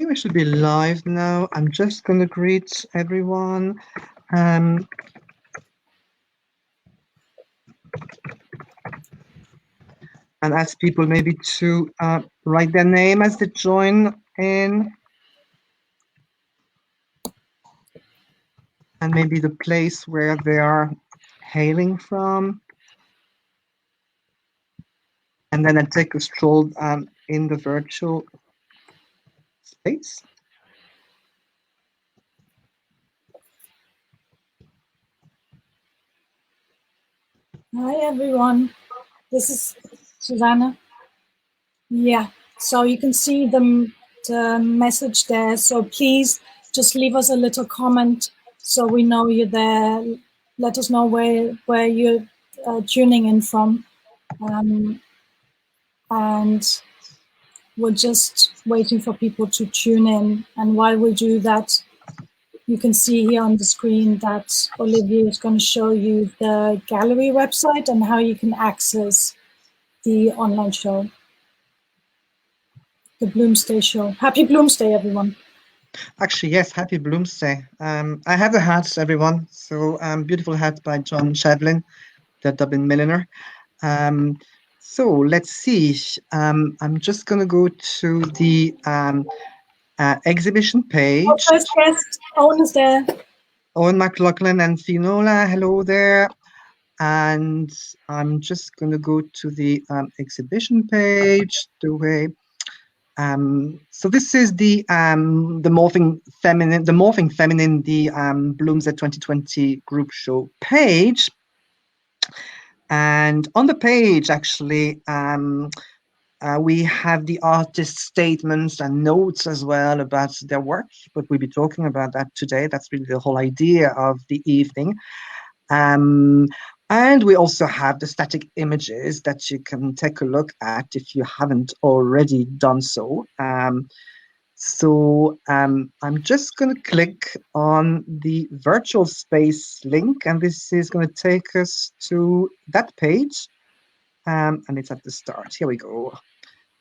think we should be live now. I'm just going to greet everyone. And ask people maybe to write their name as they join in. And maybe the place where they are hailing from. And then I take a stroll in the virtual space. Hi everyone, this is Susanna. Yeah, so you can see the message there. So please just leave us a little comment so we know you're there. Let us know where you're tuning in from. And we're just waiting for people to tune in. And while we do that, you can see here on the screen that Olivier is going to show you the gallery website and how you can access the online show, the Bloomsday show. Happy Bloomsday, everyone. Actually, yes, happy Bloomsday. I have the hats, everyone. So beautiful hat by John Shadlin, the Dublin milliner. So let's see. I'm just going to go to the exhibition page. Our first guest, Owen is there. Owen McLaughlin and Finola, hello there. And I'm just going to go to the exhibition page. The way. So this is the Morphing Feminine, the Bloomsday 2020 group show page. And on the page, actually, we have the artist statements and notes as well about their work, but we'll be talking about that today. That's really the whole idea of the evening. And we also have the static images that you can take a look at if you haven't already done so. I'm just going to click on the virtual space link, and this is going to take us to that page. And it's at the start. Here we go.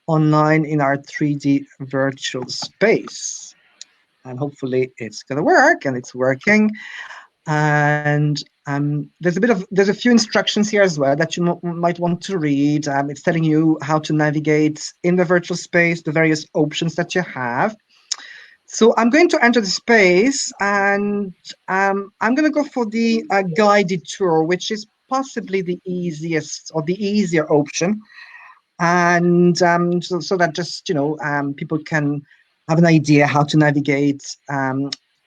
Online in our 3D virtual space. And hopefully it's going to work, and it's working. And there's a few instructions here as well that you might want to read. It's telling you how to navigate in the virtual space, the various options that you have. So I'm going to enter the space, and I'm going to go for the guided tour, which is possibly the easiest or the easier option. And so that just, people can have an idea how to navigate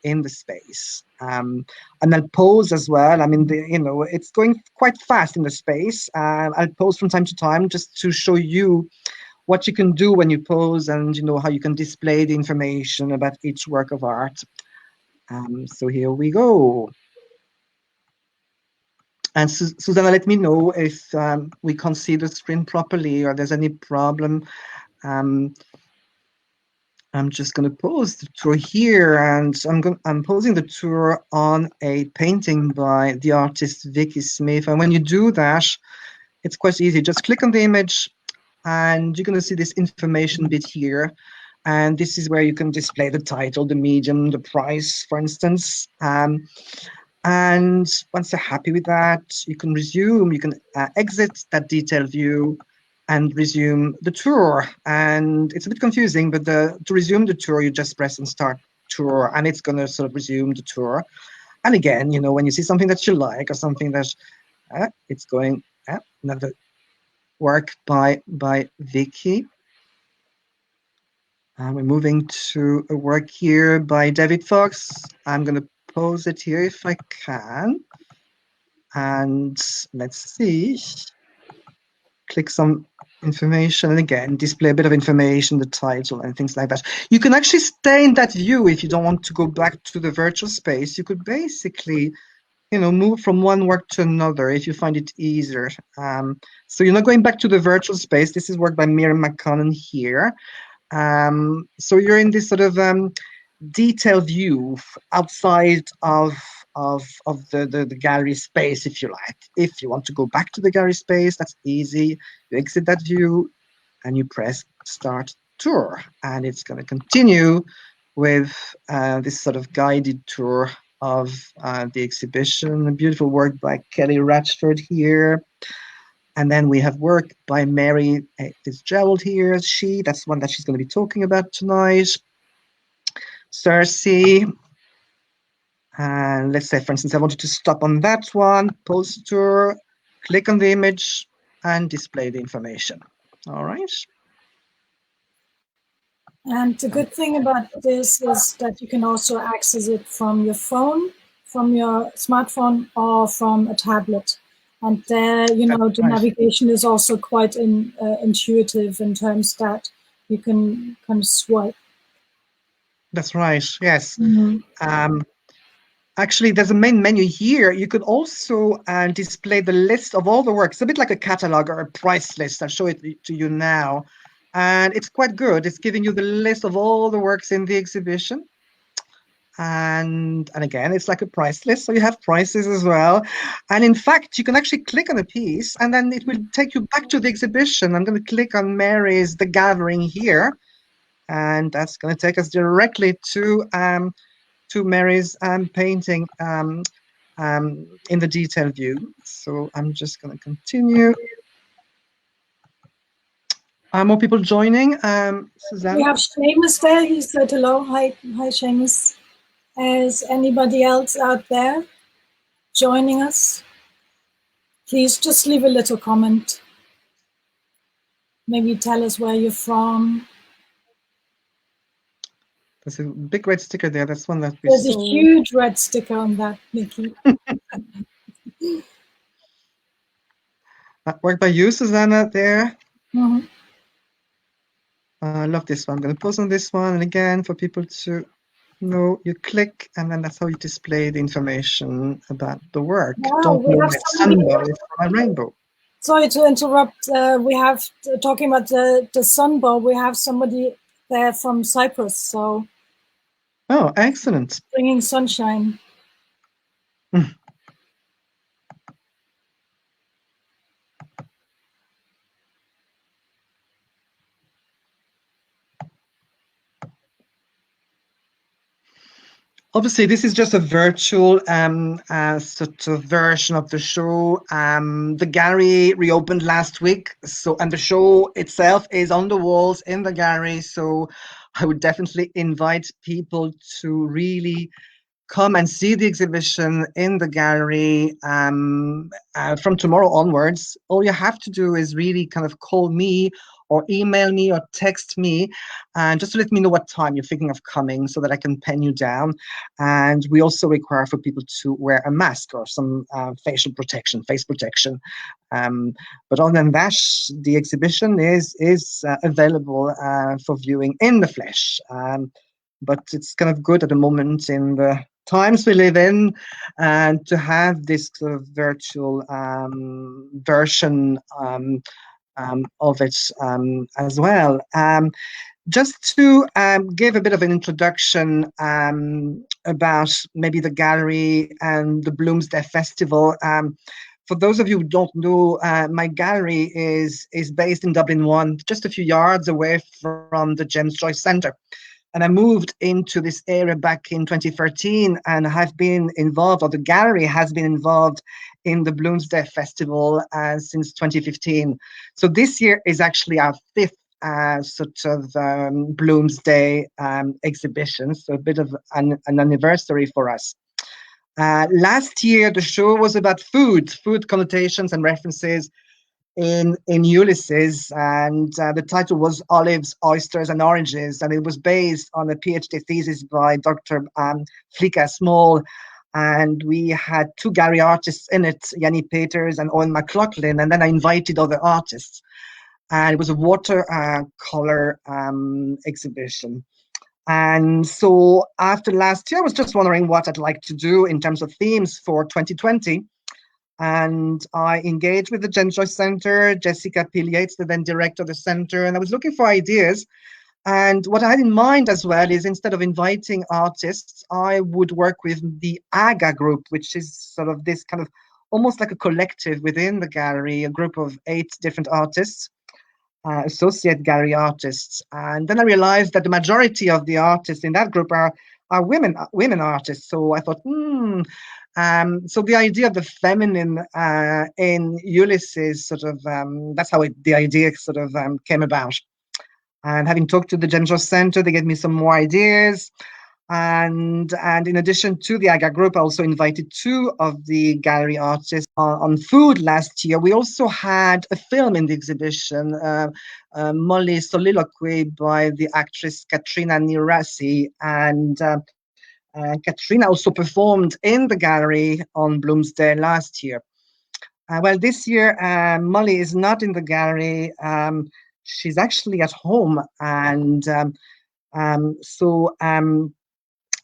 in the space. And I'll pause as well. I mean, it's going quite fast in the space. I'll pause from time to time just to show you what you can do when you pause, and how you can display the information about each work of art. So here we go. And Susanna, let me know if we can't see the screen properly or there's any problem. I'm just going to pause the tour here, and I'm pausing the tour on a painting by the artist Vicky Smith. And when you do that, it's quite easy. Just click on the image, and you're going to see this information bit here. And this is where you can display the title, the medium, the price, for instance. And once you're happy with that, you can resume. You can exit that detail view and resume the tour. And it's a bit confusing, but to resume the tour, you just press on start tour, and it's going to sort of resume the tour. And again, when you see something that you like or something that it's going, another work by Vicky. We're moving to a work here by David Fox. I'm going to pause it here if I can. And let's see. Click some information, and again, display a bit of information, the title and things like that. You can actually stay in that view if you don't want to go back to the virtual space. You could basically, move from one work to another if you find it easier. So you're not going back to the virtual space. This is work by Miriam McConnell here. So you're in this sort of detail view outside of the gallery space, if you like. If you want to go back to the gallery space, that's easy. You exit that view and you press start tour, and it's going to continue with this sort of guided tour of the exhibition. A beautiful work by Kelly Ratchford here. And then we have work by Mary Fitzgerald here. That's one that she's going to be talking about tonight. Cersei. And let's say, for instance, I wanted to stop on that one, poster, click on the image, and display the information. All right. And the good thing about this is that you can also access it from your phone, from your smartphone, or from a tablet. And there, the navigation is also quite intuitive in terms that you can kind of swipe. That's right, yes. Actually, there's a main menu here. You could also display the list of all the works, a bit like a catalog or a price list. I'll show it to you now. And it's quite good. It's giving you the list of all the works in the exhibition. And again, it's like a price list, so you have prices as well. And in fact, you can actually click on a piece, and then it will take you back to the exhibition. I'm going to click on Mary's The Gathering here, and that's going to take us directly to Mary's painting in the detail view. So I'm just going to continue. More people joining. Susanna? We have Seamus there. He said hello. Hi, Seamus. Is anybody else out there joining us? Please just leave a little comment. Maybe tell us where you're from. There's a big red sticker there. That's one that we There's saw. a huge red sticker on that, Nikki. That work by you, Susanna, there. Mm-hmm. I love this one. I'm going to pause on this one. And again, for people to know, you click, and then that's how you display the information about the work. Wow, Don't know the sunbow is my rainbow. Sorry to interrupt. We have, talking about the sunbow, we have somebody there from Cyprus. So. Oh, excellent. Bringing sunshine. Obviously, this is just a virtual sort of version of the show. The gallery reopened last week, and the show itself is on the walls in the gallery. So I would definitely invite people to really come and see the exhibition in the gallery from tomorrow onwards. All you have to do is really kind of call me or email me or text me, and just to let me know what time you're thinking of coming so that I can pen you down. And we also require for people to wear a mask or some face protection. But other than that, the exhibition is available for viewing in the flesh. But it's kind of good at the moment in the times we live in, and to have this sort of virtual version of it as well. Just to give a bit of an introduction about maybe the gallery and the Bloomsday Festival. For those of you who don't know, my gallery is based in Dublin 1, just a few yards away from the James Joyce Centre. And I moved into this area back in 2013, and have been involved, or the gallery has been involved in the Bloomsday Festival since 2015. So this year is actually our fifth sort of Bloomsday exhibition, so a bit of an anniversary for us. Last year, the show was about food connotations and references in Ulysses, and the title was Olives, Oysters and Oranges, and it was based on a PhD thesis by Dr. Flika Small, and we had two gallery artists in it, Yanni Peters and Owen McLaughlin, and then I invited other artists, and it was a watercolor exhibition. And so after last year, I was just wondering what I'd like to do in terms of themes for 2020. And I engaged with the James Joyce Centre, Jessica Peel-Yates, the then director of the centre, and I was looking for ideas. And what I had in mind as well is, instead of inviting artists, I would work with the AGA group, which is sort of this kind of almost like a collective within the gallery, a group of 8 different artists. associate gallery artists. And then I realized that the majority of the artists in that group are women artists. So I thought, so the idea of the feminine in Ulysses sort of, that's how the idea sort of came about. And having talked to the Gender Center, they gave me some more ideas. And in addition to the AGA group, I also invited two of the gallery artists on food last year. We also had a film in the exhibition, Molly Soliloquy by the actress Caitríona Ní Threasaigh, and Caitríona also performed in the gallery on Bloomsday last year. Well, this year, Molly is not in the gallery. She's actually at home. And so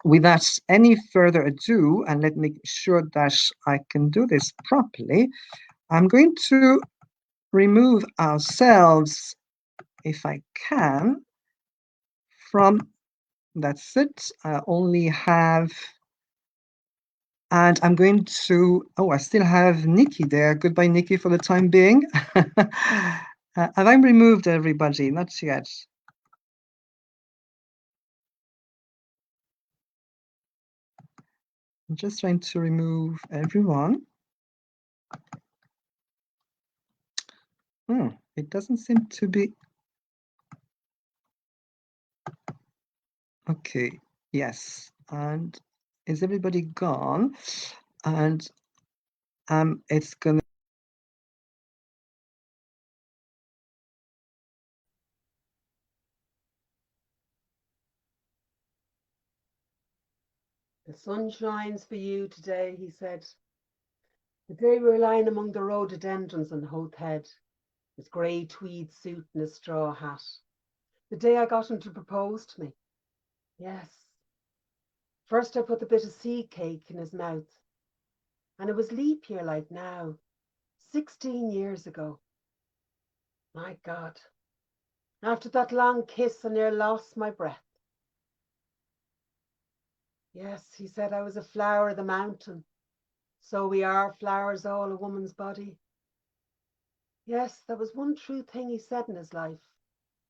without any further ado, and let me make sure that I can do this properly, I'm going to remove ourselves, if I can, from, that's it. I only have, and I'm going to, I still have Nikki there. Goodbye, Nikki, for the time being. Have I removed everybody? Not yet. I'm just trying to remove everyone. It doesn't seem to be. Okay, yes. And is everybody gone? And it's gonna. The sun shines for you today, he said. The day we were lying among the rhododendrons on Hoth Head, his grey tweed suit and his straw hat. The day I got him to propose to me. Yes. First I put the bit of seed cake in his mouth. And it was leap year like now, 16 years ago. My God. After that long kiss, I near lost my breath. Yes, he said I was a flower of the mountain. So we are flowers, all a woman's body. Yes, that was one true thing he said in his life.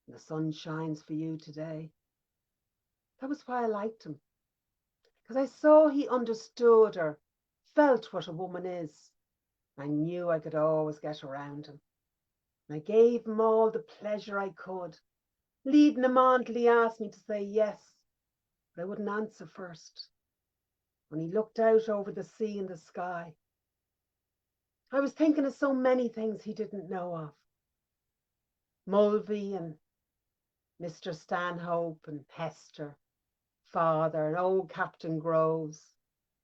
The sun shines for you today. That was why I liked him. Because I saw he understood or felt what a woman is. I knew I could always get around him. And I gave him all the pleasure I could, leading him on till he asked me to say yes, but I wouldn't answer first. When he looked out over the sea and the sky, I was thinking of so many things he didn't know of. Mulvey and Mr. Stanhope and Hester, father and old Captain Groves,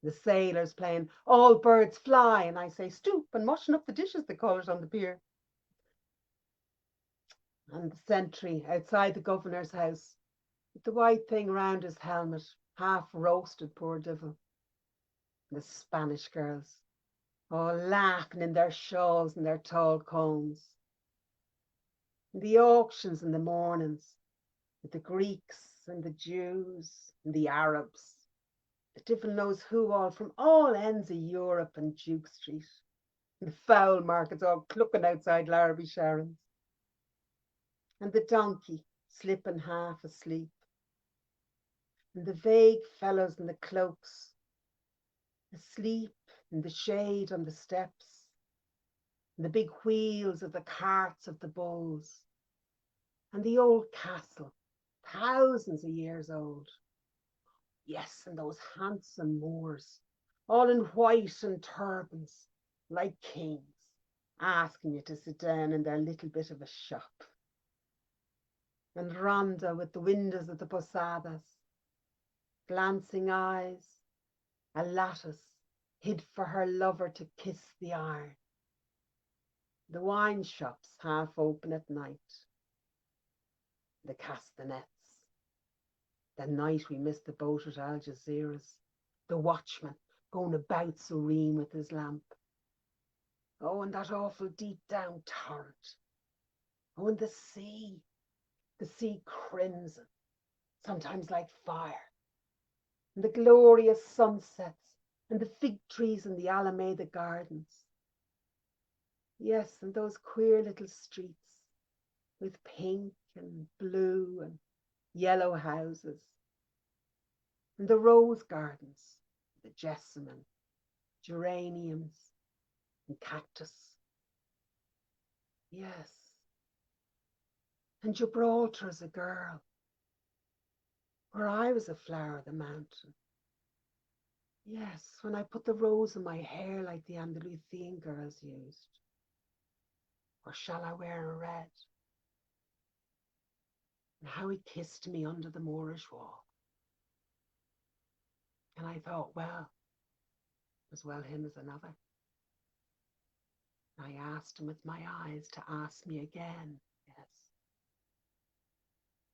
the sailors playing All Birds Fly, and I say stoop and washing up the dishes, they call it on the pier. And the sentry outside the governor's house, with the white thing round his helmet, half roasted, poor devil. The Spanish girls, all laughing in their shawls and their tall combs. And the auctions in the mornings, with the Greeks and the Jews and the Arabs, the devil knows who all from all ends of Europe and Duke Street. And the fowl markets all clucking outside Larrabee Sharon's. And the donkey slipping half asleep. And the vague fellows in the cloaks, asleep in the shade on the steps. And the big wheels of the carts of the bulls. And the old castle, thousands of years old. Yes, and those handsome Moors, all in white and turbans, like kings, asking you to sit down in their little bit of a shop. And Rhonda with the windows of the posadas, glancing eyes, a lattice hid for her lover to kiss the iron. The wine shops half open at night. The castanets. The night we missed the boat at Algeciras. The watchman going about serene with his lamp. Oh, and that awful deep down torrent. Oh, and the sea crimson, sometimes like fire. And the glorious sunsets and the fig trees in the Alameda gardens. Yes, and those queer little streets, with pink and blue and yellow houses, and the rose gardens, the jessamine, geraniums, and cactus. Yes, and Gibraltar as a girl, where I was a flower of the mountain. Yes, when I put the rose in my hair like the Andalusian girls used. Or shall I wear a red? And how he kissed me under the Moorish wall. And I thought, well, as well him as another. And I asked him with my eyes to ask me again, yes.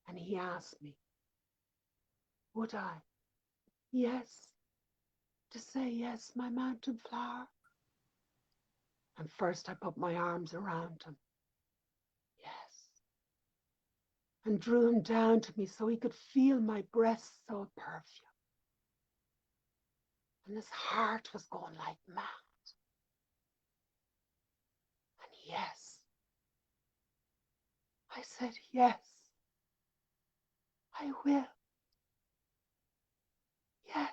And he asked me, would I? Yes. To say yes, my mountain flower. And first I put my arms around him. Yes. And drew him down to me so he could feel my breasts so of perfume. And his heart was going like mad. And yes, I said, yes, I will. Yes.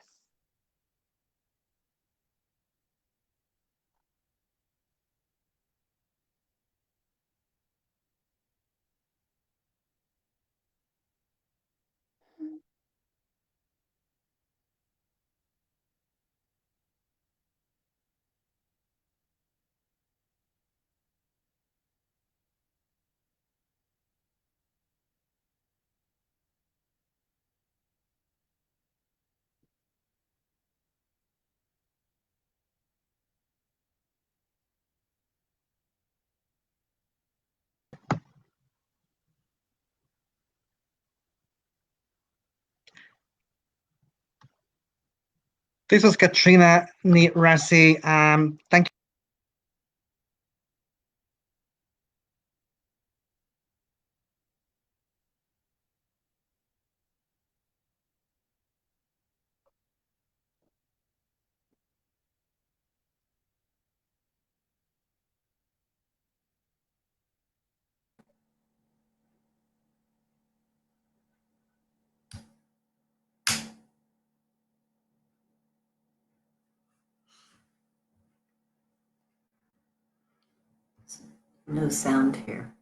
This was Caitríona Ní Threasaigh. Thank you. No sound here.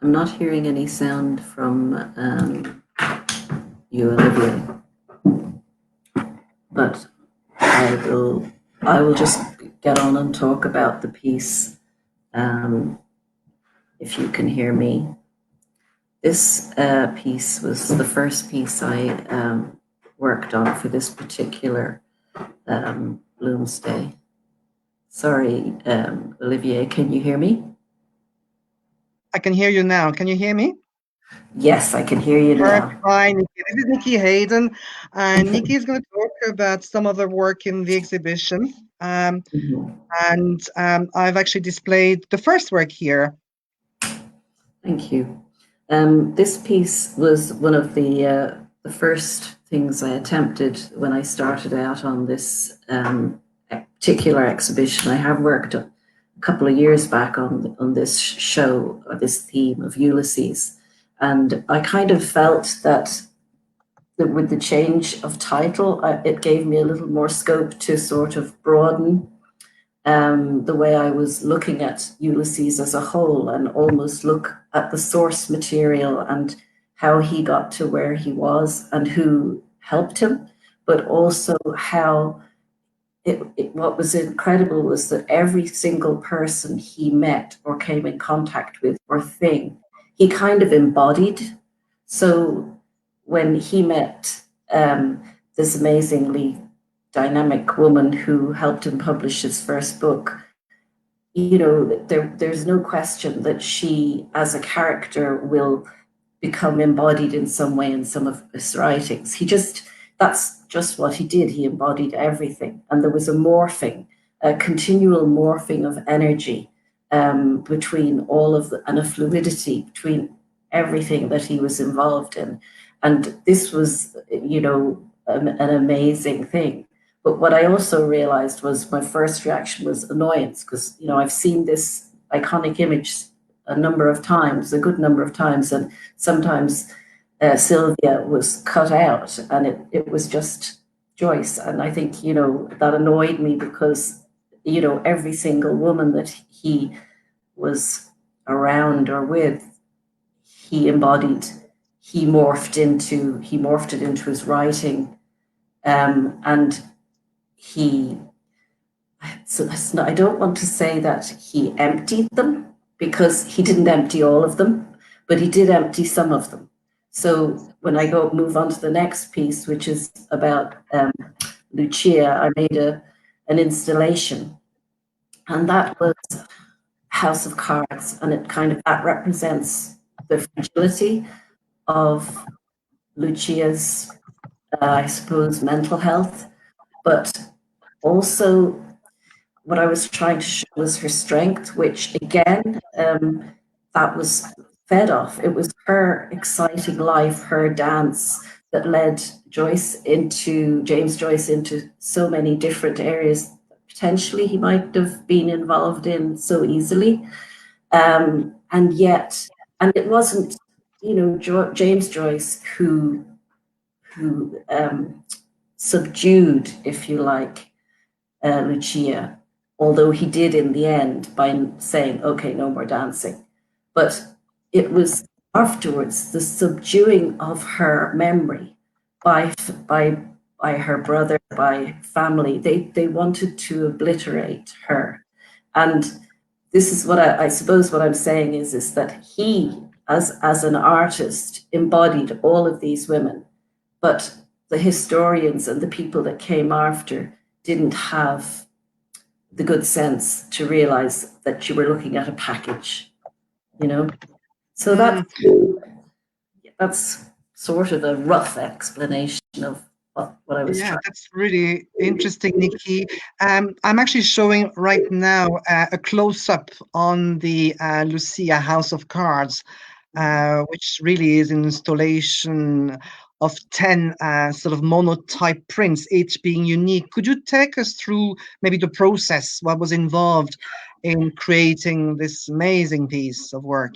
I'm not hearing any sound from you, Olivier. But I will just get on and talk about the piece. If you can hear me. This piece was the first piece I worked on for this particular Bloomsday. Sorry, Olivier, can you hear me? I can hear you now. Can you hear me? Yes, I can hear you now. Hi, Nikki. This is Nikki Hayden, and Nikki is going to talk about some of the work in the exhibition. And I've actually displayed the first work here. Thank you. This piece was one of the first things I attempted when I started out on this particular exhibition. I have worked a couple of years back on this show, or this theme of Ulysses, and I kind of felt that with the change of title, it gave me a little more scope to sort of broaden the way I was looking at Ulysses as a whole, and almost look at the source material and how he got to where he was and who helped him, but also how what was incredible was that every single person he met or came in contact with or thing, he kind of embodied. So when he met this amazingly dynamic woman who helped him publish his first book, you know, there's no question that she, as a character, will become embodied in some way in some of his writings. That's just what he did. He embodied everything. And there was a continual morphing of energy between all of and a fluidity between everything that he was involved in. And this was, you know, an amazing thing. But what I also realized was my first reaction was annoyance, because, you know, I've seen this iconic image a number of times, a good number of times, and sometimes Sylvia was cut out and it was just Joyce. And I think, you know, that annoyed me because, you know, every single woman that he was around or with, he embodied, he morphed it into his writing. And I don't want to say that he emptied them, because he didn't empty all of them, but he did empty some of them. So when I move on to the next piece, which is about Lucia, I made an installation, and that was House of Cards, and that represents the fragility of Lucia's, I suppose, mental health, but also what I was trying to show was her strength, which again, that was fed off. It was her exciting life, her dance, that led James Joyce into so many different areas that potentially he might have been involved in so easily. And it wasn't, you know, James Joyce who subdued, if you like, Lucia, although he did in the end by saying, okay, no more dancing. But it was afterwards the subduing of her memory by her brother, by family. They wanted to obliterate her. And this is what I suppose what I'm saying is that he, as an artist, embodied all of these women, but the historians and the people that came after didn't have the good sense to realize that you were looking at a package, you know? So that's sort of a rough explanation of what I was trying. That's really interesting, Nikki. I'm actually showing right now a close-up on the Lucia House of Cards, which really is an installation of 10 sort of monotype prints, each being unique. Could you take us through maybe the process, what was involved in creating this amazing piece of work?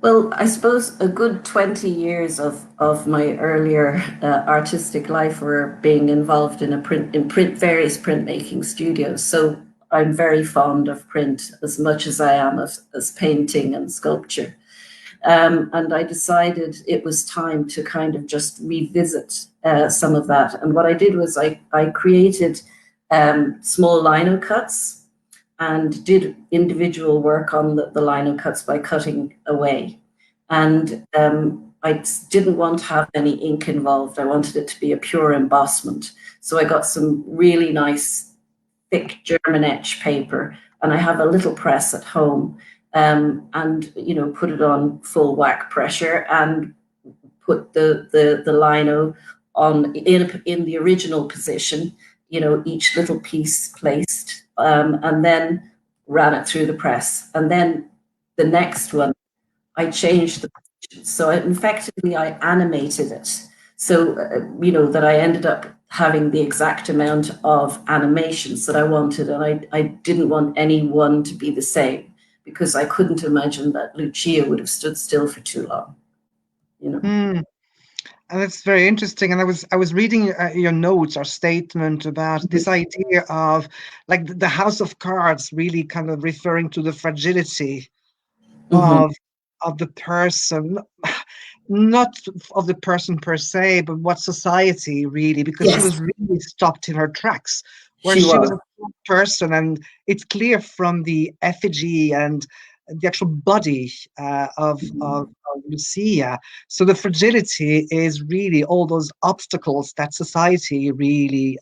Well, I suppose a good 20 years of my earlier artistic life were being involved in various printmaking studios. So I'm very fond of print as much as I am as painting and sculpture. And I decided it was time to kind of just revisit some of that. And what I did was I created small lino cuts and did individual work on the lino cuts by cutting away. And I didn't want to have any ink involved. I wanted it to be a pure embossment. So I got some really nice thick German etch paper, and I have a little press at home, and, you know, put it on full whack pressure and put the lino on in the original position, you know, each little piece placed, and then ran it through the press. And then the next one, I changed the position. So effectively I animated it. So, you know, that I ended up having the exact amount of animations that I wanted. And I didn't want any one to be the same, because I couldn't imagine that Lucia would have stood still for too long, you know. And it's very interesting. And I was reading your notes or statement about this idea of like the house of cards, really kind of referring to the fragility Mm-hmm. of the person, not of the person per se, but what society really, because she Yes, was really stopped in her tracks, where she she was was. a person, and it's clear from the effigy and the actual body of Lucia. So the fragility is really all those obstacles that society really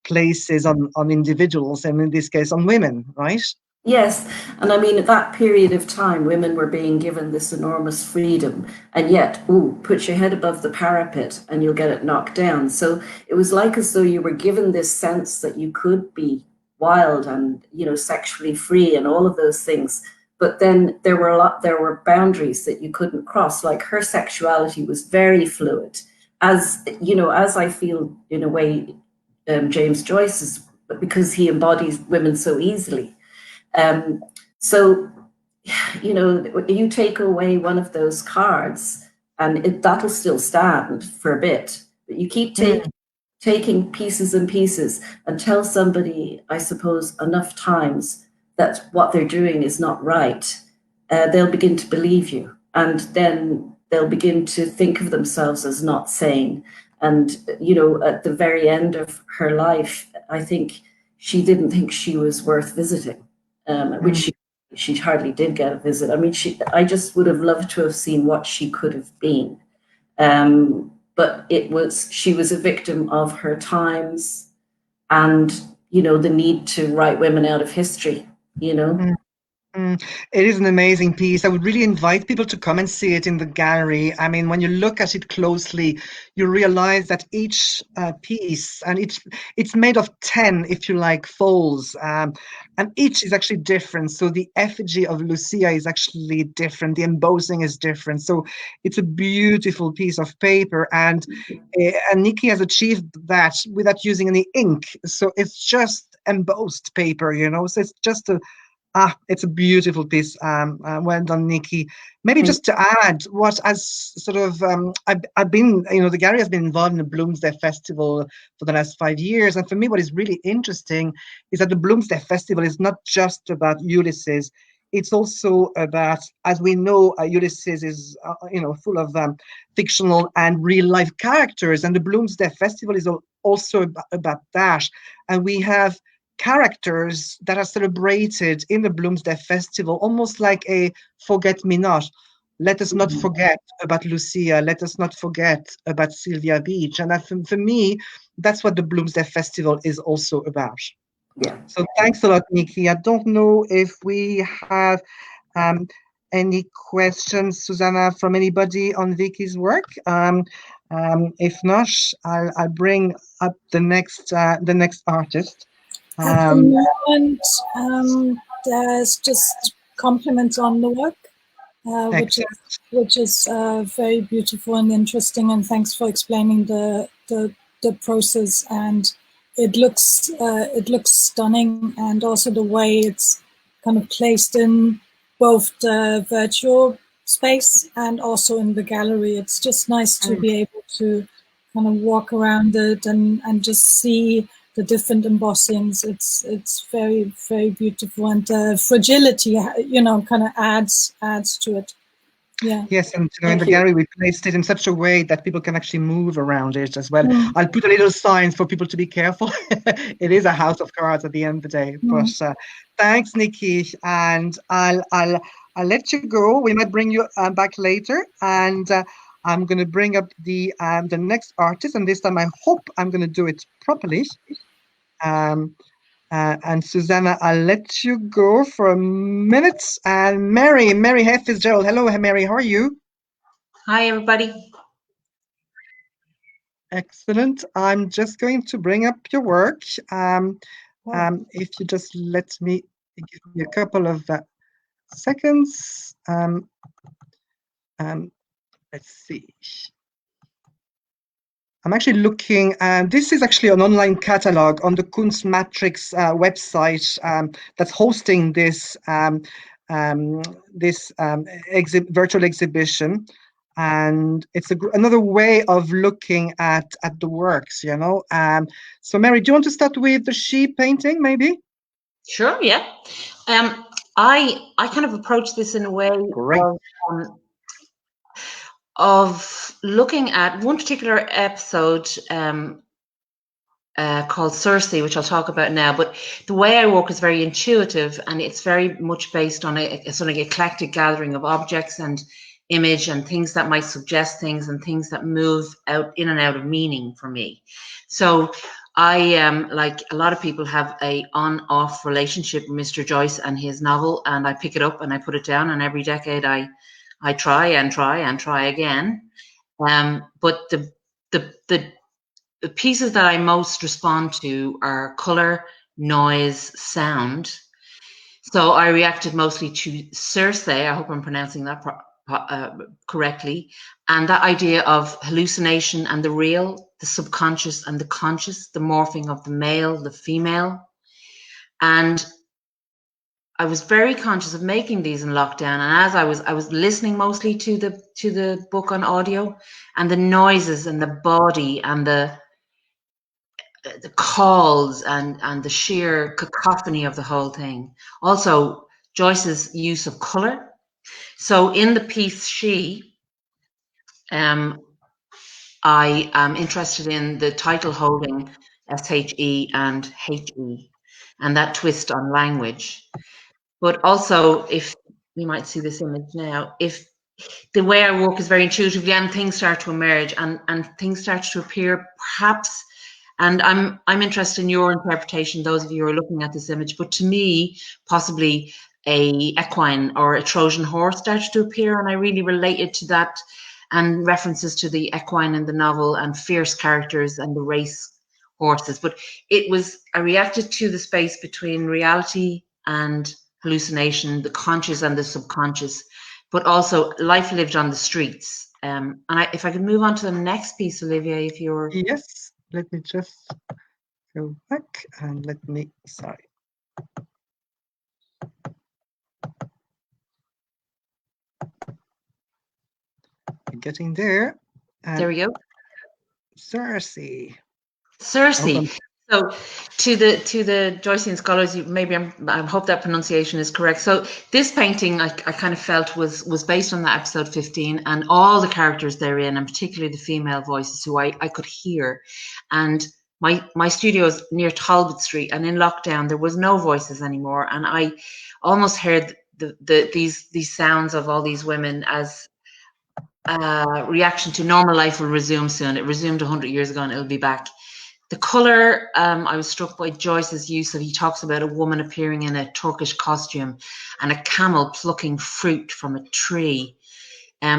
places on individuals, and in this case on women, right? Yes, and I mean, at that period of time, women were being given this enormous freedom, and yet, ooh, put your head above the parapet and you'll get it knocked down. So it was like as though you were given this sense that you could be wild and, you know, sexually free and all of those things. But then there were boundaries that you couldn't cross. Like her sexuality was very fluid, as you know, as I feel in a way, James Joyce is, because he embodies women so easily. Um, so, you know, you take away one of those cards and that'll still stand for a bit, but you keep taking pieces and pieces and tell somebody, I suppose, enough times that what they're doing is not right, they'll begin to believe you. And then they'll begin to think of themselves as not sane. And, you know, at the very end of her life, I think she didn't think she was worth visiting, which she hardly did get a visit. I mean, I just would have loved to have seen what she could have been. But she was a victim of her times and, you know, the need to write women out of history, you know. It is an amazing piece. I would really invite people to come and see it in the gallery. I mean, when you look at it closely, you realize that each piece, and it's made of 10, if you like, folds, and each is actually different. So the effigy of Lucia is actually different. The embossing is different. So it's a beautiful piece of paper, and Nikki has achieved that without using any ink. So it's just embossed paper, you know. So it's just it's a beautiful piece. Well done, Nikki. Maybe just to add, what as sort of I've been, you know, the gallery has been involved in the Bloomsday Festival for the last 5 years, and for me, what is really interesting is that the Bloomsday Festival is not just about Ulysses. It's also about, as we know, Ulysses is, you know, full of fictional and real life characters, and the Bloomsday Festival is also about that. And we have characters that are celebrated in the Bloomsday Festival, almost like a forget-me-not. Let us not forget about Lucia. Let us not forget about Sylvia Beach. And for me, that's what the Bloomsday Festival is also about. Yeah. So thanks a lot, Nikki. I don't know if we have any questions, Susanna, from anybody on Vicky's work. If not, I'll bring up the next artist. At the moment, there's just compliments on the work, which is very beautiful and interesting. And thanks for explaining the process. And it looks stunning, and also the way it's kind of placed in both the virtual space and also in the gallery. It's just nice to be able to kind of walk around it and just see the different embossings. It's very, very beautiful, and the fragility, you know, kind of adds to it. Yeah. Yes, and you know, in the gallery we placed it in such a way that people can actually move around it as well. I'll put a little sign for people to be careful. It is a house of cards at the end of the day. But thanks, Nikki, and I'll let you go. We might bring you back later, and I'm going to bring up the next artist, and this time I hope I'm going to do it properly. And Susanna, I'll let you go for a minute. And Mary F. Fitzgerald. Hello, Mary. How are you? Hi, everybody. Excellent. I'm just going to bring up your work. If you just let me give me a couple of seconds. Let's see. I'm actually looking, and this is actually an online catalog on the Kunstmatrix website that's hosting this virtual exhibition. and it's another way of looking at the works, you know. So Mary, do you want to start with the sheep painting, maybe? Sure, yeah. I kind of approach this in a way Great. Of looking at one particular episode called Circe, which I'll talk about now. But the way I work is very intuitive, and it's very much based on a sort of eclectic gathering of objects and image and things that might suggest things and things that move out in and out of meaning for me. So I like a lot of people have a on-off relationship with Mr. Joyce and his novel, and I pick it up and I put it down, and every decade I try and try and try again. But the pieces that I most respond to are color, noise, sound. So I reacted mostly to Circe, I hope I'm pronouncing that correctly, and that idea of hallucination and the real, the subconscious and the conscious, the morphing of the male, the female. And I was very conscious of making these in lockdown, and as I was listening mostly to the book on audio, and the noises and the body and the calls and the sheer cacophony of the whole thing. Also, Joyce's use of color. So in the piece She, I am interested in the title holding SHE and HE, and that twist on language. But also, if you might see this image now, if the way I work is very intuitively, and things start to emerge and things start to appear, perhaps. And I'm interested in your interpretation, those of you who are looking at this image. But to me, possibly a equine or a Trojan horse starts to appear, and I really related to that, and references to the equine in the novel and fierce characters and the race horses. But I reacted to the space between reality and hallucination, the conscious and the subconscious, but also life lived on the streets. And if I could move on to the next piece, Olivier, if you're... Yes, let me just go back and sorry. Getting there. There we go. Circe. So to the Joycean scholars, I hope that pronunciation is correct. So this painting I kind of felt was based on that episode 15, and all the characters therein, and particularly the female voices who I could hear. And my studio is near Talbot Street, and in lockdown there was no voices anymore, and I almost heard these sounds of all these women as reaction to normal life will resume soon. It resumed 100 years ago and it'll be back. The color, I was struck by Joyce's use of, he talks about a woman appearing in a Turkish costume and a camel plucking fruit from a tree.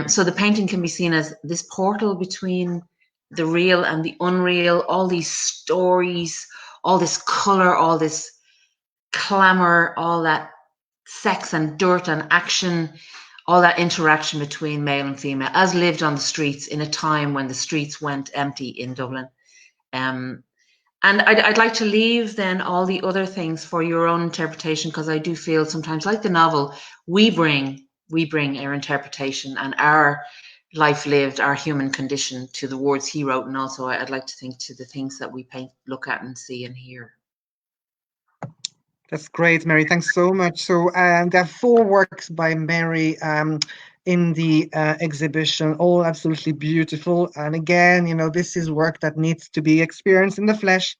So the painting can be seen as this portal between the real and the unreal, all these stories, all this color, all this clamor, all that sex and dirt and action, all that interaction between male and female, as lived on the streets in a time when the streets went empty in Dublin. And I'd like to leave then all the other things for your own interpretation, because I do feel sometimes, like the novel, we bring our interpretation and our life lived, our human condition to the words he wrote, and also I'd like to think to the things that we paint, look at and see and hear. That's great, Mary. Thanks so much. So there are 4 works by Mary in the exhibition, all absolutely beautiful. And again, you know, this is work that needs to be experienced in the flesh.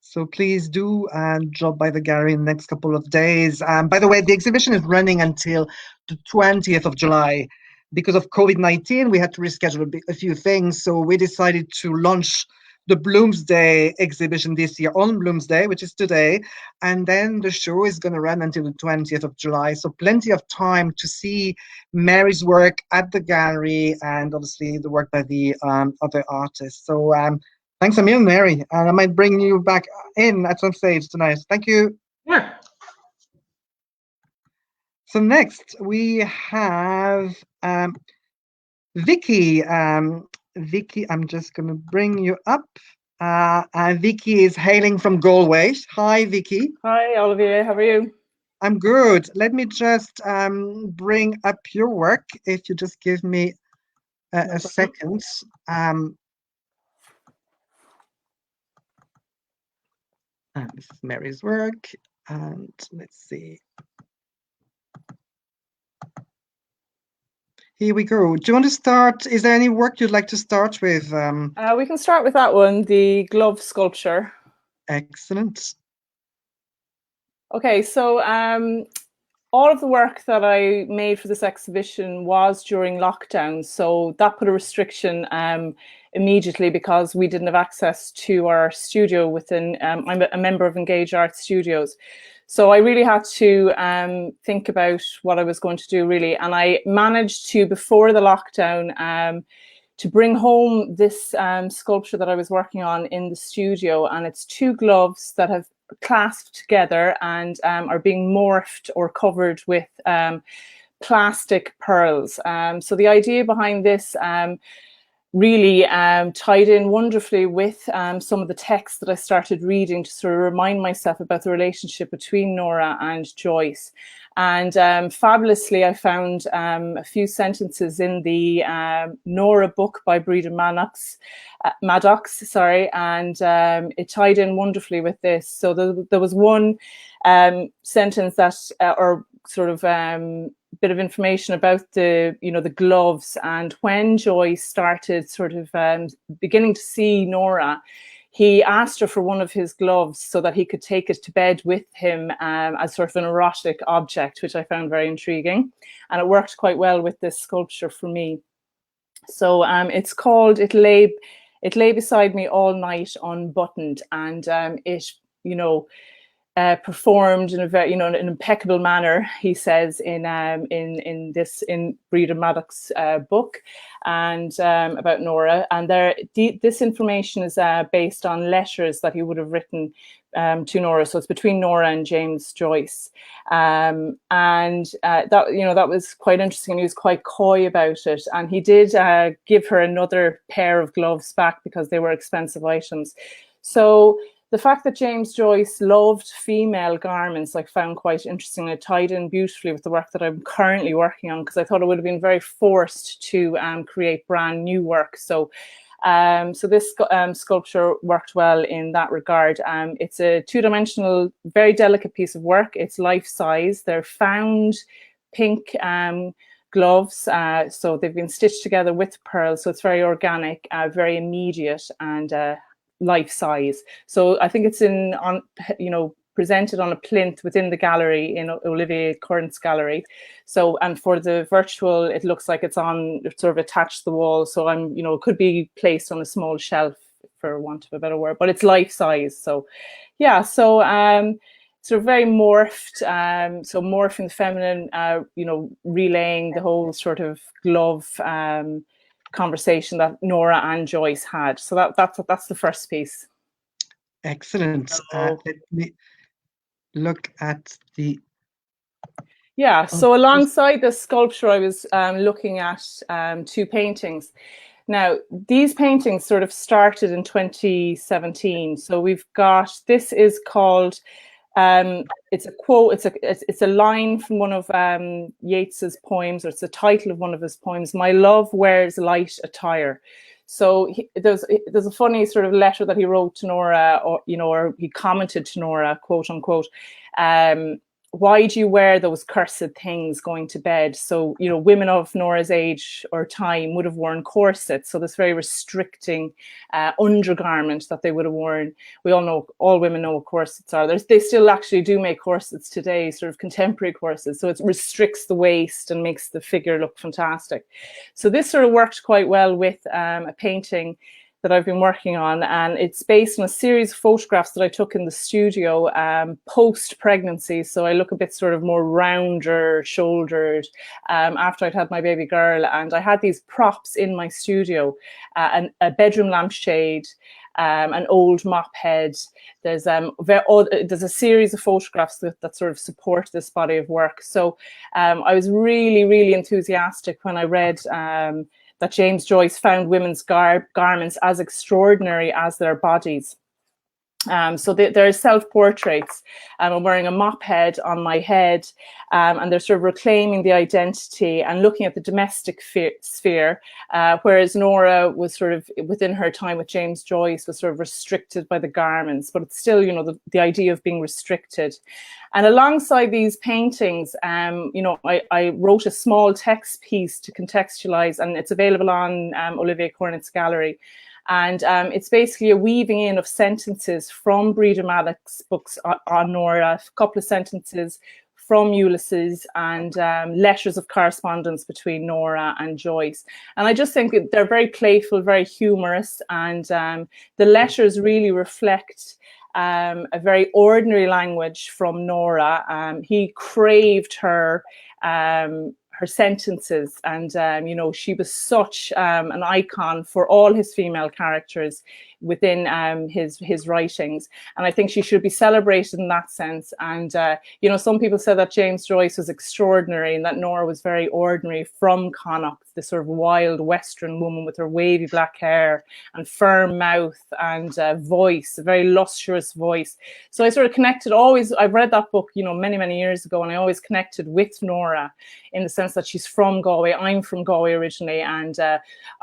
So please do drop by the gallery in the next couple of days. By the way, the exhibition is running until the 20th of July. Because of COVID-19, we had to reschedule a few things. So we decided to launch the Bloomsday exhibition this year on Bloomsday, which is today. And then the show is going to run until the 20th of July. So plenty of time to see Mary's work at the gallery, and obviously the work by the other artists. So thanks a million, Mary. And I might bring you back in at some stage tonight. Thank you. Sure. So next we have Vicky. Vicky, I'm just going to bring you up. Vicky is hailing from Galway. Hi, Vicky. Hi, Olivier. How are you? I'm good. Let me just bring up your work. If you just give me a second. And this is Mary's work. And let's see. Here we go. Do you want to start? Is there any work you'd like to start with? We can start with that one, the glove sculpture. Excellent. Okay, so all of the work that I made for this exhibition was during lockdown, so that put a restriction immediately because we didn't have access to our studio within, I'm a member of Engage Art Studios. So I really had to think about what I was going to do, really. And I managed to, before the lockdown, to bring home this sculpture that I was working on in the studio. And it's two gloves that have clasped together and are being morphed or covered with plastic pearls. So the idea behind this really tied in wonderfully with some of the texts that I started reading to sort of remind myself about the relationship between Nora and Joyce. And fabulously, I found a few sentences in the Nora book by Breda Maddox, and it tied in wonderfully with this. So there was one sentence that, or sort of bit of information about the gloves. And when Joyce started sort of beginning to see Nora, he asked her for one of his gloves so that he could take it to bed with him as sort of an erotic object, which I found very intriguing. And it worked quite well with this sculpture for me. So it's called It Lay Beside Me All Night Unbuttoned, and it, performed in a very, an impeccable manner, he says in Breda Maddox's book, and about Nora. And this information is based on letters that he would have written to Nora. So it's between Nora and James Joyce, and that was quite interesting. And he was quite coy about it. And he did give her another pair of gloves back because they were expensive items. So the fact that James Joyce loved female garments, I found quite interesting. It tied in beautifully with the work that I'm currently working on, because I thought it would have been very forced to create brand new work. So this sculpture worked well in that regard. It's a two-dimensional, very delicate piece of work. It's life-size. They're found pink gloves. So they've been stitched together with pearls. So it's very organic, very immediate, and life size. So I think it's presented on a plinth within the gallery, in Olivier Cornet's gallery. So, and for the virtual, it looks like it's sort of attached to the wall. So it could be placed on a small shelf, for want of a better word, but it's life size. So yeah, so sort of very morphed, so Morphing Feminine, relaying the whole sort of glove conversation that Nora and Joyce had. So that's the first piece. Excellent. Let me look at the... Yeah, so alongside the sculpture, I was looking at two paintings. Now, these paintings sort of started in 2017. So we've got, this is called, it's a quote, it's a line from one of Yeats's poems, or it's the title of one of his poems, "My love wears light attire." So there's a funny sort of letter that he wrote to Nora, or he commented to Nora, quote unquote, "Why do you wear those cursed things going to bed?" So, women of Nora's age or time would have worn corsets. So this very restricting undergarment that they would have worn. We all know, all women know what corsets are. They still actually do make corsets today, sort of contemporary corsets. So it restricts the waist and makes the figure look fantastic. So this sort of worked quite well with a painting that I've been working on, and it's based on a series of photographs that I took in the studio post-pregnancy. So I look a bit sort of more rounder shouldered after I'd had my baby girl, and I had these props in my studio, a bedroom lampshade, an old mop head. There's a series of photographs that sort of support this body of work. So I was really, really enthusiastic when I read that James Joyce found women's garments as extraordinary as their bodies. So they're self-portraits. I'm wearing a mop head on my head, and they're sort of reclaiming the identity and looking at the domestic sphere, whereas Nora was sort of, within her time with James Joyce, was sort of restricted by the garments, but it's still, you know, the idea of being restricted. And alongside these paintings, you know, I wrote a small text piece to contextualize, and it's available on Olivier Cornet's gallery. And it's basically a weaving in of sentences from Breda Malloch's books on Nora, a couple of sentences from Ulysses, and letters of correspondence between Nora and Joyce. And I just think they're very playful, very humorous, and the letters really reflect a very ordinary language from Nora. He craved her sentences, and you know, she was such an icon for all his female characters within his writings, and I think she should be celebrated in that sense. And you know, some people said that James Joyce was extraordinary and that Nora was very ordinary from Connacht, this sort of wild Western woman with her wavy black hair and firm mouth and voice, a very lustrous voice. So I sort of connected always. I've read that book, you know, many years ago, and I always connected with Nora in the sense that she's from Galway. I'm from Galway originally, and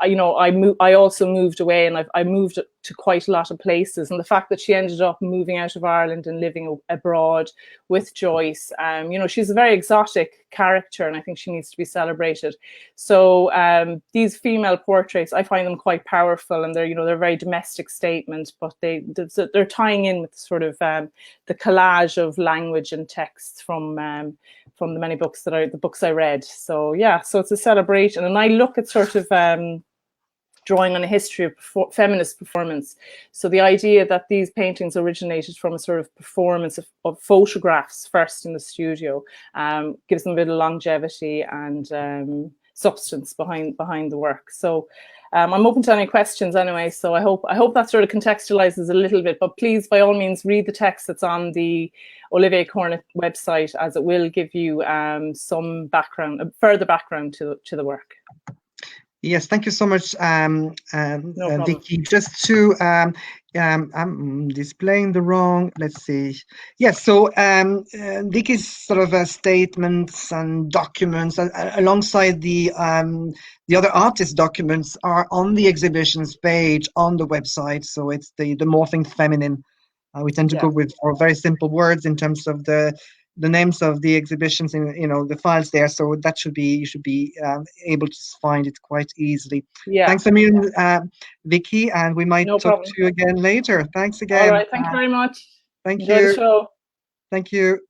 you know, I also moved away, and I moved to quite a lot of places, and the fact that she ended up moving out of Ireland and living abroad with Joyce, you know, she's a very exotic character, and I think she needs to be celebrated. So these female portraits, I find them quite powerful, and they're, you know, they're very domestic statement, but they're tying in with sort of the collage of language and texts from the many books the books I read. So yeah, so it's a celebration, and I look at sort of drawing on a history of feminist performance. So the idea that these paintings originated from a sort of performance of photographs first in the studio gives them a bit of longevity and substance behind the work. So I'm open to any questions anyway, so I hope that sort of contextualizes a little bit, but please, by all means, read the text that's on the Olivier Cornet website, as it will give you some background, further background to the work. Yes, thank you so much, No problem. Vicky. Just to, I'm displaying the wrong, let's see. Yes, so Vicky's sort of statements and documents alongside the other artist documents are on the exhibitions page on the website. So it's the Morphing Feminine. We tend to go with very simple words in terms of the names of the exhibitions in, you know, the files there, so that you should be able to find it quite easily. Yeah. Thanks a million, Vicky, and we might talk problem. to you again later. Thanks again. All right, thank you very much. Thank Enjoy you. the show. Thank you.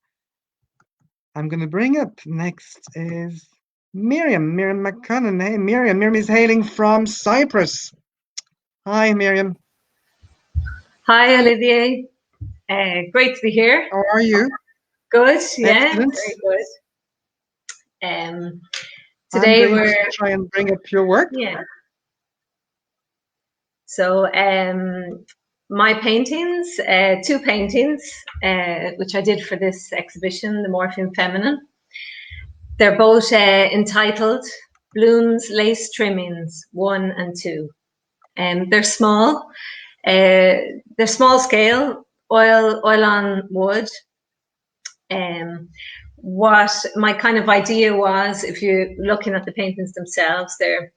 I'm going to bring up next is Miriam McCunnan. Hey, Miriam is hailing from Cyprus. Hi, Miriam. Hi, Olivier. Great to be here. How are you? Good, yeah, Excellent. very good. Today we're going to try and bring up your work. Yeah. So my paintings, two paintings, which I did for this exhibition, the Morphing Feminine. They're both entitled Bloom's Lace Trimmings 1 and 2. They're small. They're small scale, oil on wood. What my kind of idea was, if you're looking at the paintings themselves, they're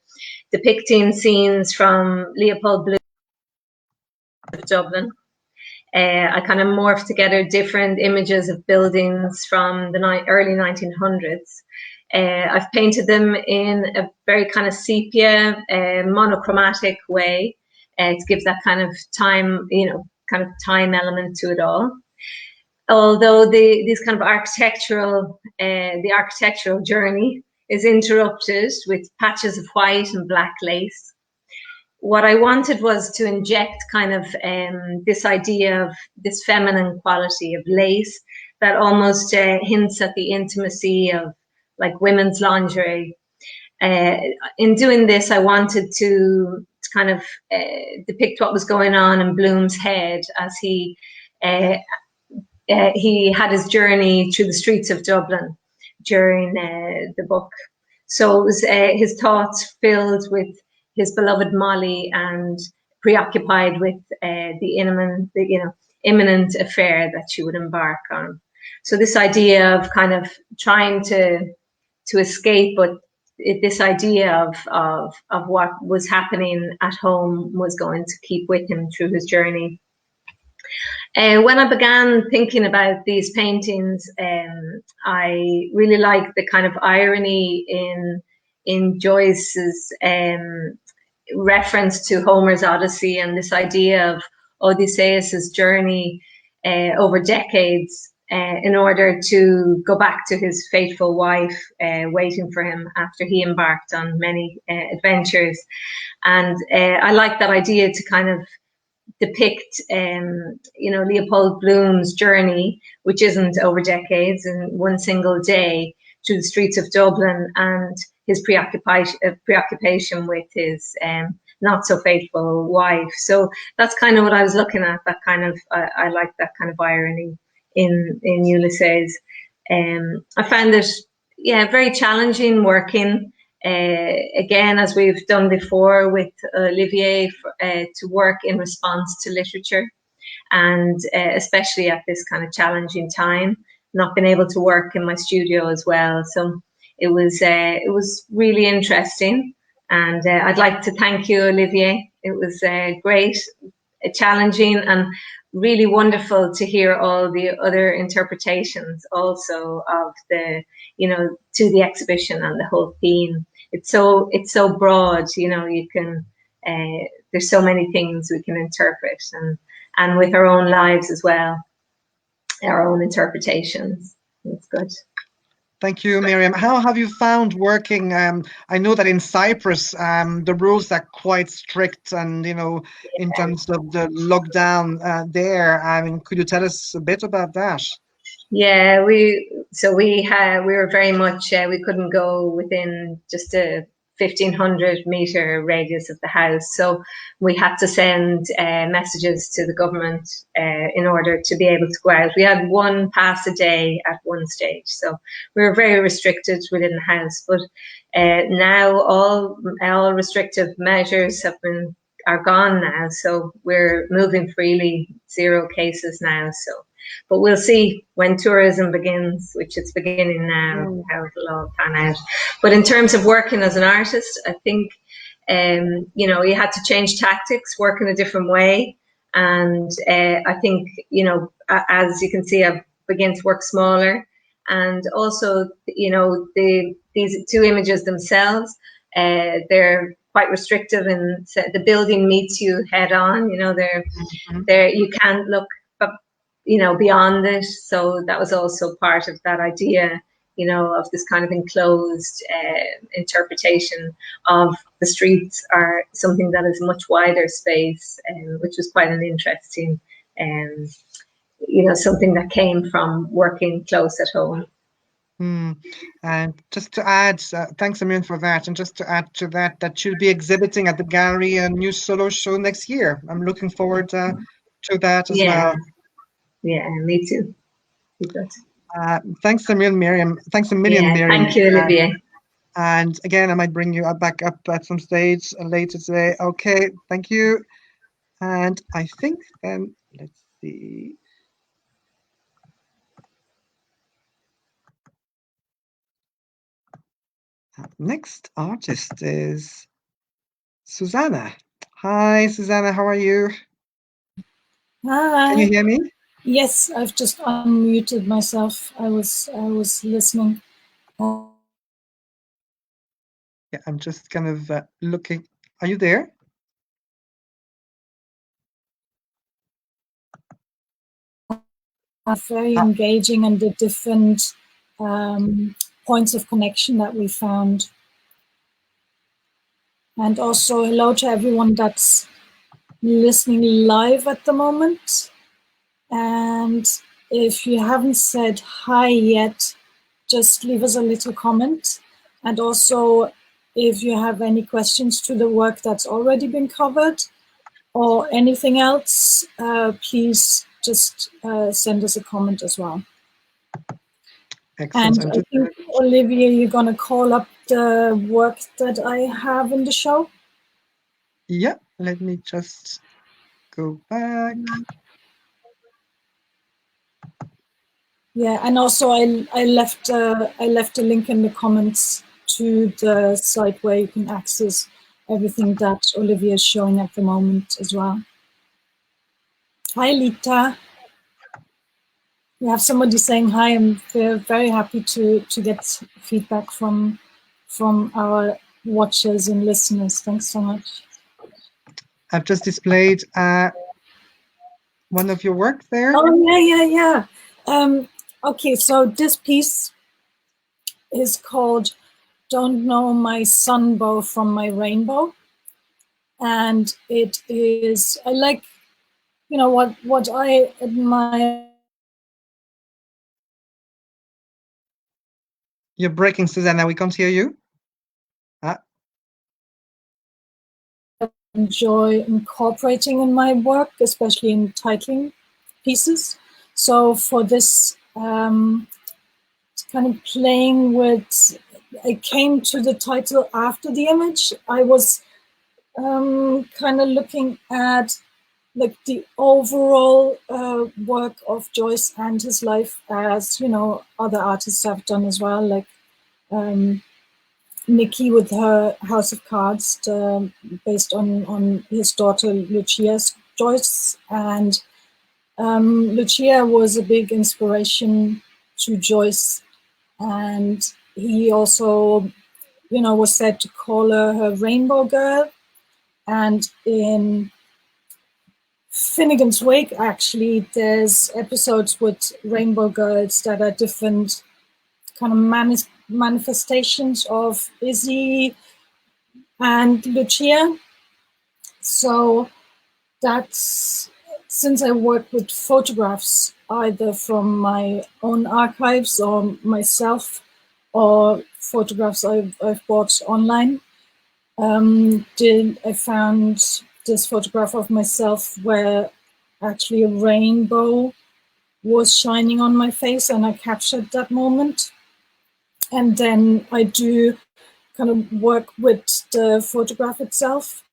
depicting scenes from Leopold Bloom of Dublin. I kind of morphed together different images of buildings from the early 1900s. I've painted them in a very kind of sepia, monochromatic way to give that kind of time, you know, kind of time element to it all. Although these kind of architectural, the architectural journey is interrupted with patches of white and black lace. What I wanted was to inject kind of this idea of this feminine quality of lace that almost hints at the intimacy of like women's lingerie. In doing this, I wanted to kind of depict what was going on in Bloom's head as he had his journey through the streets of Dublin during the book. So it was his thoughts filled with his beloved Molly and preoccupied with the imminent affair that she would embark on. So this idea of kind of trying to escape, but this idea of what was happening at home was going to keep with him through his journey. When I began thinking about these paintings, I really liked the kind of irony in Joyce's reference to Homer's Odyssey and this idea of Odysseus's journey over decades in order to go back to his faithful wife waiting for him after he embarked on many adventures. And I like that idea to kind of depict, Leopold Bloom's journey, which isn't over decades, in one single day through the streets of Dublin, and his preoccupation with his not so faithful wife. So that's kind of what I was looking at. That kind of I like that kind of irony in Ulysses. I found it, very challenging working. Again, as we've done before with Olivier, to work in response to literature, and especially at this kind of challenging time, not been able to work in my studio as well. So it was really interesting, and I'd like to thank you, Olivier. It was great, challenging, and really wonderful to hear all the other interpretations also of the, to the exhibition and the whole theme. It's so broad, you can, there's so many things we can interpret, and with our own lives as well, our own interpretations. It's good. Thank you, Miriam. How have you found working? I know that in Cyprus, the rules are quite strict, and in terms of the lockdown there. I mean, could you tell us a bit about that? Yeah, we were very much we couldn't go within just a 1,500 meter radius of the house, so we had to send messages to the government in order to be able to go out. We had one pass a day at one stage, so we were very restricted within the house. But now all restrictive measures are gone now, so we're moving freely, 0 cases now. So, but we'll see when tourism begins, which it's beginning now, how it'll all pan out. But in terms of working as an artist, I think, you had to change tactics, work in a different way. And I think, as you can see, I've begun to work smaller. And also, these 2 images themselves, they're quite restrictive, and the building meets you head on. They're you can't look beyond it. So that was also part of that idea, of this kind of enclosed interpretation of the streets, are something that is much wider space, which was quite an interesting, something that came from working close at home. And just to add, thanks, Miriam, for that. And just to add to that you'll be exhibiting at the gallery a new solo show next year. I'm looking forward to that as well. Yeah, me too. Thanks a million, Miriam. Thanks a million, Miriam. Thank you, Olivier. And again, I might bring you back up at some stage later today. Okay, thank you. And I think then, let's see. Next artist is Susanna. Hi, Susanna, how are you? Hi. Can you hear me? Yes, I've just unmuted myself. I was listening. Yeah, I'm just kind of looking. Are you there? Very engaging, and the different points of connection that we found. And also hello to everyone that's listening live at the moment. And if you haven't said hi yet, just leave us a little comment. And also, if you have any questions to the work that's already been covered or anything else, please just send us a comment as well. Excellent. And I think, Olivier, you're going to call up the work that I have in the show? Yeah, let me just go back. Yeah, and also I left a link in the comments to the site where you can access everything that Olivier is showing at the moment as well. Hi, Lita. We have somebody saying hi. I'm very happy to get feedback from our watchers and listeners. Thanks so much. I've just displayed one of your work there. Oh yeah. Okay, so this piece is called "Don't Know My Sunbow from My Rainbow," and it is, I like, you know, what I admire. You're breaking, Susanna. We can't hear you. Enjoy incorporating in my work, especially in titling pieces. So for this, kind of playing with, I came to the title after the image. I was kind of looking at like the overall work of Joyce and his life, as, you know, other artists have done as well, like Nikki with her House of Cards, based on his daughter Lucia's Joyce. And Lucia was a big inspiration to Joyce, and he also, you know, was said to call her Rainbow Girl. And in Finnegan's Wake, actually, there's episodes with Rainbow Girls that are different kind of manifestations of Izzy and Lucia. So that's, since I work with photographs, either from my own archives or myself, or photographs I've bought online, I found this photograph of myself where actually a rainbow was shining on my face, and I captured that moment. And then I do kind of work with the photograph itself.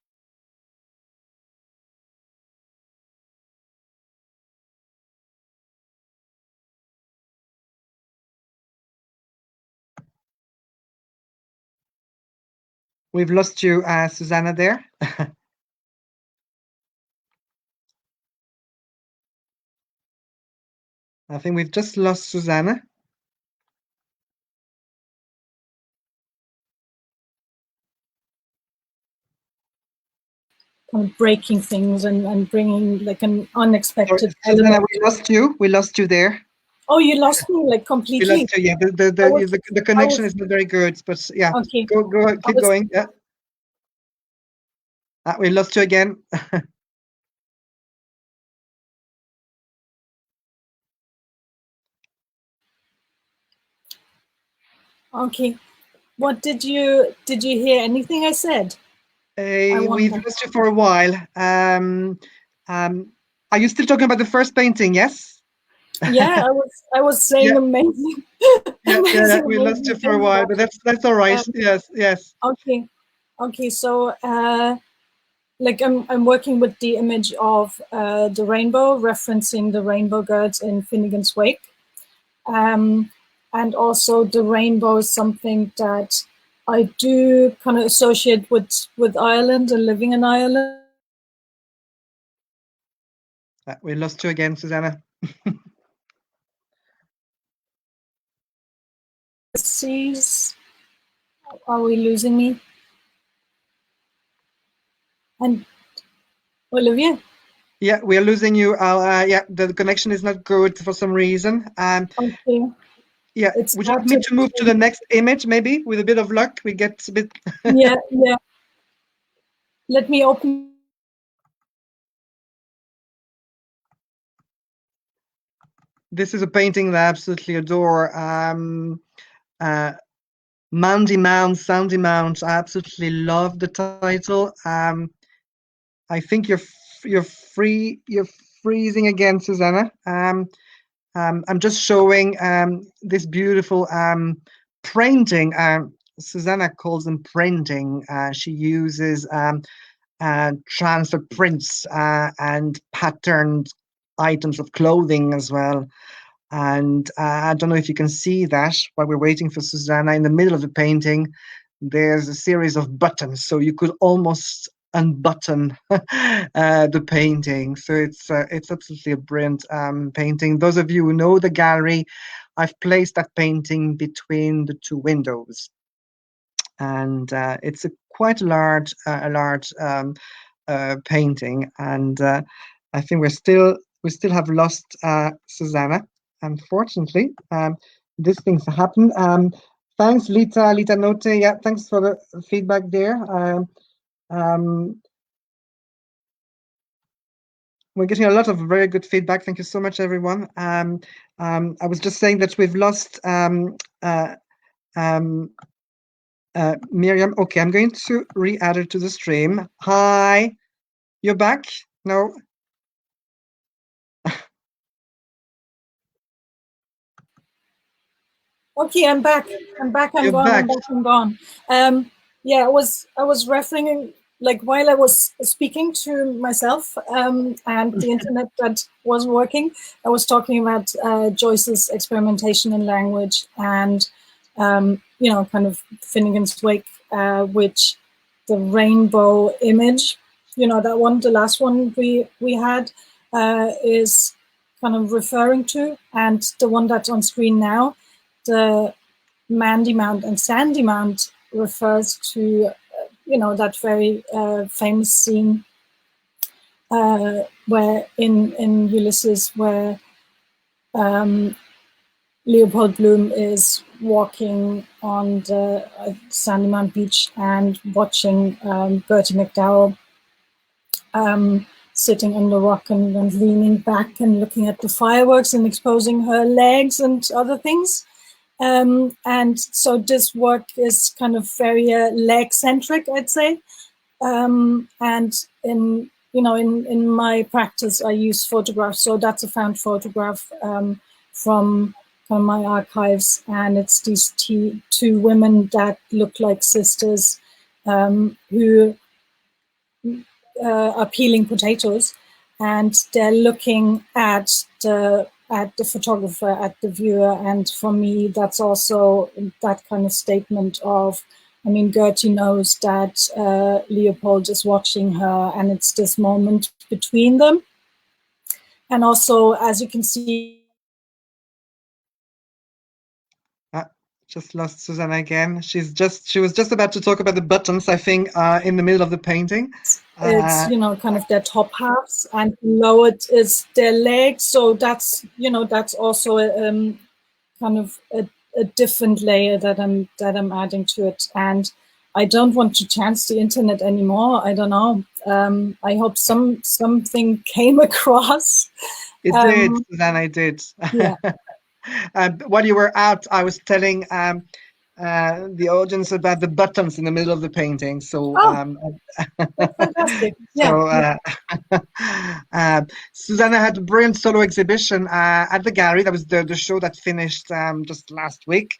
We've lost you, Susanna, there. I think we've just lost Susanna. Kind of breaking things and bringing like an unexpected element. Susanna, we lost you. We lost you there. Oh, you lost me like completely. We lost you. Yeah, the connection is not very good, but yeah. Okay. Go, keep going. Yeah. We lost you again. Okay. What did you hear anything I said? We've lost you for a while. Are you still talking about the first painting? Yes. Yeah, I was saying yeah. amazing. Yeah, we lost you for a while, but that's all right. Yes. Okay. So, like I'm working with the image of the rainbow, referencing the Rainbow Girls in Finnegan's Wake, and also the rainbow is something that I do kind of associate with Ireland and living in Ireland. We lost you again, Susanna. Seas. Are we losing me? And Olivier? Yeah, we are losing you. Yeah, the connection is not good for some reason. Okay. Yeah, would you like me to move to the next image, maybe? With a bit of luck, we get a bit... yeah. Let me open. This is a painting that I absolutely adore. Mandy Mount, Sandy Mount. I absolutely love the title. I think you're freezing again, Susanna. I'm just showing this beautiful printing. Susanna calls them printing. She uses transfer prints and patterned items of clothing as well. And I don't know if you can see that while we're waiting for Susanna. In the middle of the painting, there's a series of buttons, so you could almost unbutton the painting. So it's absolutely a brilliant painting. Those of you who know the gallery, I've placed that painting between the two windows, and it's a quite large painting. And I think we still have lost Susanna. Unfortunately, these things happen. Thanks, Lita Note. Yeah, thanks for the feedback there. We're getting a lot of very good feedback. Thank you so much, everyone. I was just saying that we've lost Miriam. Okay, I'm going to re-add her to the stream. Hi, you're back? No. Okay, I'm back. I'm You're gone. back. I'm back. I'm gone. Yeah, I was referring, like, while I was speaking to myself and the internet that wasn't working, I was talking about Joyce's experimentation in language and, you know, kind of Finnegan's Wake, which the rainbow image, you know, that one, the last one we had, is kind of referring to, and the one that's on screen now, the Mandy Mount and Sandy Mount, refers to, you know, that very famous scene where in Ulysses, where Leopold Bloom is walking on the Sandy Mount beach and watching Bertie McDowell sitting on the rock and leaning back and looking at the fireworks and exposing her legs and other things. And so this work is kind of very leg centric, I'd say. And in, you know, in my practice, I use photographs. So that's a found photograph from my archives, and it's these two women that look like sisters who are peeling potatoes, and they're looking at the photographer, at the viewer. And for me, that's also that kind of statement of, I mean, Gertie knows that Leopold is watching her, and it's this moment between them. And also, as you can see, just lost Susanna again. She was just about to talk about the buttons, I think, in the middle of the painting. It's, you know, kind of their top halves, and below it is their legs. So that's, you know, that's also kind of a different layer that I'm adding to it. And I don't want to chance the internet anymore. I don't know. I hope something came across. It did, Susanna, it did. Yeah. While you were out, I was telling the audience about the buttons in the middle of the painting. So, fantastic. Yeah. So Susanna had a brilliant solo exhibition at the gallery. That was the show that finished just last week.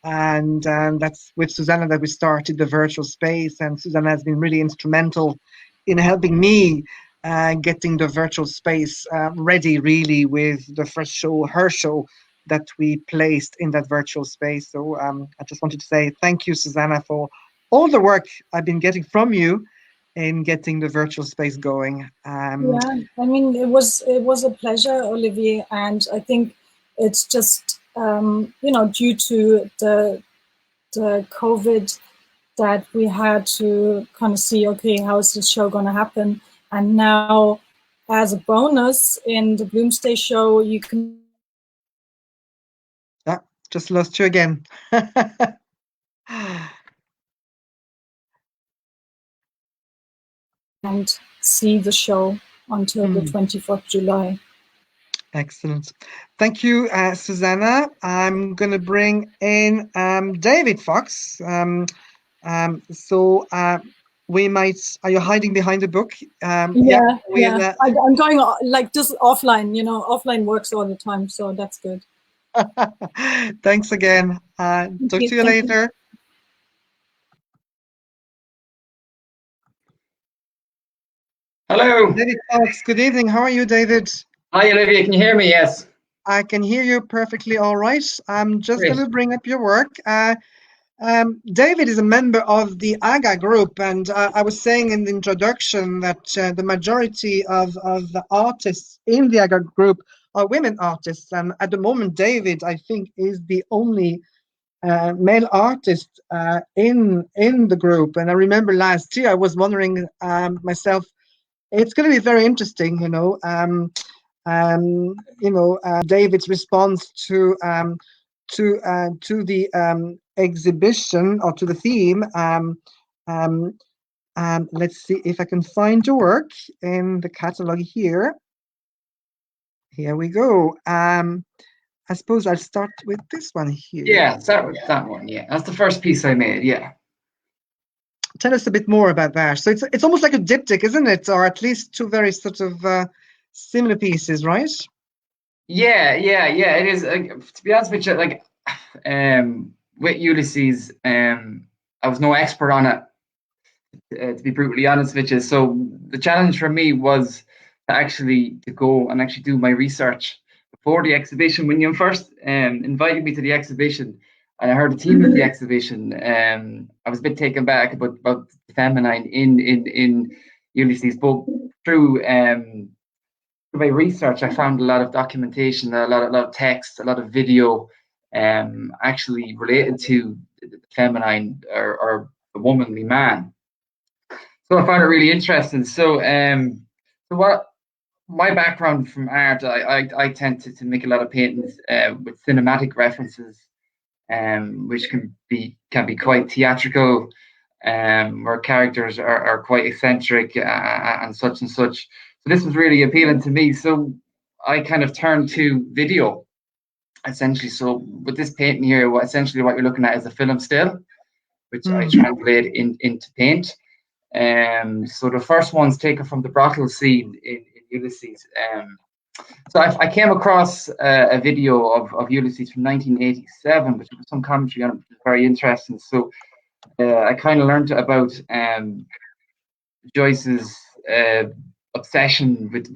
And that's with Susanna that we started the virtual space. And Susanna has been really instrumental in helping me getting the virtual space ready, really, with the first show, her show, that we placed in that virtual space. So I just wanted to say thank you, Susanna, for all the work I've been getting from you in getting the virtual space going. Yeah, I mean, it was a pleasure, Olivier, and I think it's just you know, due to the COVID, that we had to kind of see, okay, how is this show going to happen? And now, as a bonus, in the Bloomsday show, you can... Just lost you again. and see the show until the 24th July. Excellent. Thank you, Susanna. I'm going to bring in David Fox. So we might... Are you hiding behind the book? Yeah. I'm going like just offline. You know, offline works all the time, so that's good. Thanks again. Talk to you later. Hello. David Fox, good evening. How are you, David? Hi, Olivia. Can you hear me? Yes. I can hear you perfectly all right. I'm just Great. going to bring up your work. David is a member of the AGA group, and I was saying in the introduction that the majority of the artists in the AGA group are women artists, and at the moment David, I think, is the only male artist in the group. And I remember last year I was wondering myself, it's going to be very interesting, David's response to the exhibition, or to the theme. Let's see if I can find your work in the catalog here. Here we go. I suppose I'll start with this one here. Yeah, start with that one. Yeah, that's the first piece I made. Yeah. Tell us a bit more about that. So it's almost like a diptych, isn't it? Or at least two very sort of similar pieces, right? Yeah, it is. To be honest with you, like, with Ulysses, I was no expert on it, to be brutally honest with you. So the challenge for me was to go and actually do my research before the exhibition. When you first invited me to the exhibition, and I heard the theme of the exhibition, I was a bit taken back about the feminine in Ulysses. But through my research, I found a lot of documentation, a lot of text, a lot of video, actually related to the feminine, or the womanly man. So I found it really interesting. So, what my background from art, I tend to make a lot of paintings with cinematic references, which can be quite theatrical, where characters are quite eccentric and such and such. So this was really appealing to me. So I kind of turned to video, essentially. So with this painting here, what you're looking at is a film still, which I translate into paint. So the first one's taken from the brothel scene in Ulysses. So I came across a video of Ulysses from 1987, which was some commentary on it, which was very interesting. So I kind of learned about Joyce's obsession with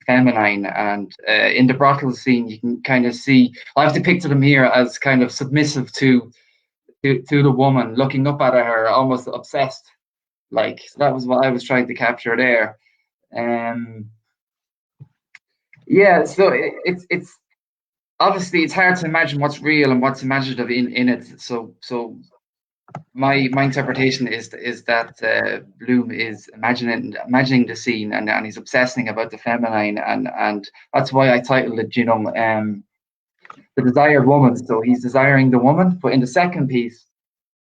feminine, and in the brothel scene, you can kind of see, I've depicted him here as kind of submissive to the woman, looking up at her, almost obsessed. Like, so that was what I was trying to capture there. Yeah, so it's obviously it's hard to imagine what's real and what's imaginative in it. So my interpretation is that Bloom is imagining the scene, and he's obsessing about the feminine, and that's why I titled it, the desired woman. So he's desiring the woman, but in the second piece,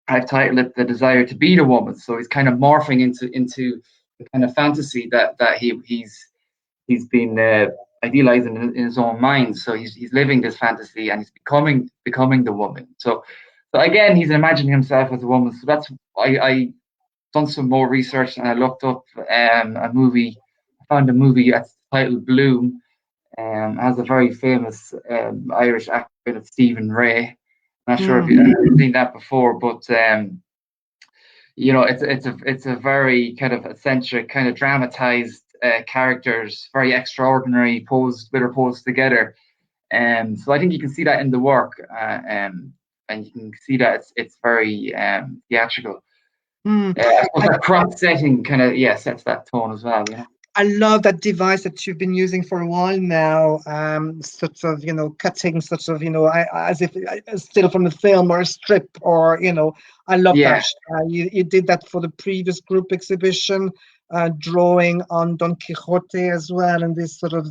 I've titled it the desire to be the woman. So he's kind of morphing into the kind of fantasy that he's been idealizing in his own mind. So he's living this fantasy, and he's becoming the woman. So again, he's imagining himself as a woman. So that's I done some more research, and I looked up a movie. I found a movie that's titled Bloom. Has a very famous Irish actor, Stephen Ray. I'm not sure if you've seen that before, but it's a very kind of eccentric, kind of dramatized characters, very extraordinary, posed together. So I think you can see that in the work, and you can see that it's very theatrical. That crop setting kind of sets that tone as well. Yeah. I love that device that you've been using for a while now, sort of, cutting sort of, as if still from a film or a strip, or, I love that. You did that for the previous group exhibition, drawing on Don Quixote as well, and this sort of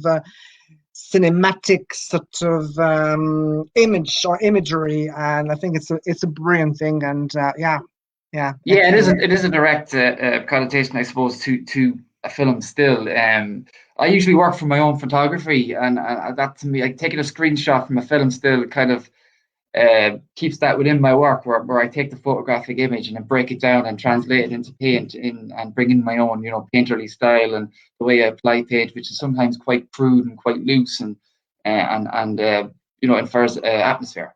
cinematic sort of image or imagery, and I think it's a brilliant thing, and it is a direct connotation, I suppose, to a film still. I usually work from my own photography, and that, to me, like taking a screenshot from a film still kind of keeps that within my work, where I take the photographic image and then break it down and translate it into paint and bring in my own, painterly style and the way I apply paint, which is sometimes quite crude and quite loose and infers atmosphere.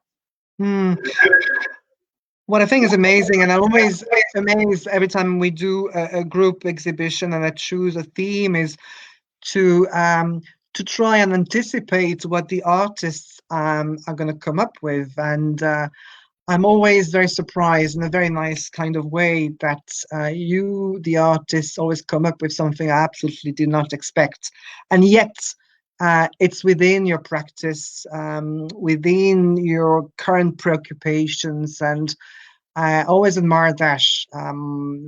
What I think is amazing, and I'm always amazed every time we do a group exhibition and I choose a theme, is to to try and anticipate what the artists are going to come up with. And I'm always very surprised in a very nice kind of way that you, the artists, always come up with something I absolutely did not expect. And yet, it's within your practice, within your current preoccupations. And I always admire that,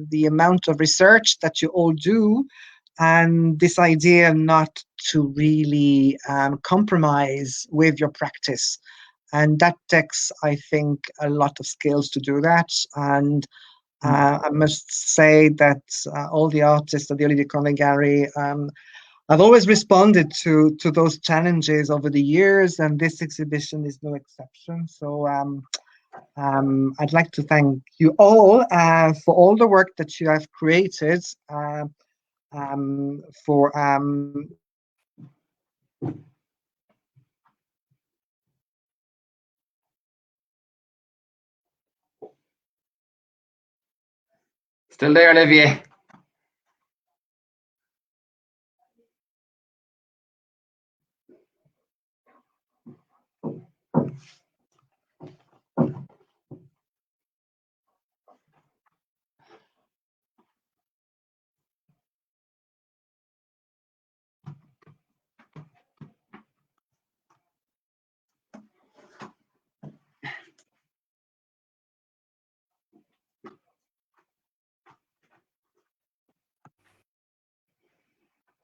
the amount of research that you all do, and this idea not to really compromise with your practice. And that takes, I think, a lot of skills to do that. And I must say that all the artists at the Olivier Cornet Gallery, I've always responded to those challenges over the years, and this exhibition is no exception. So I'd like to thank you all for all the work that you have created, for Still there, Olivier?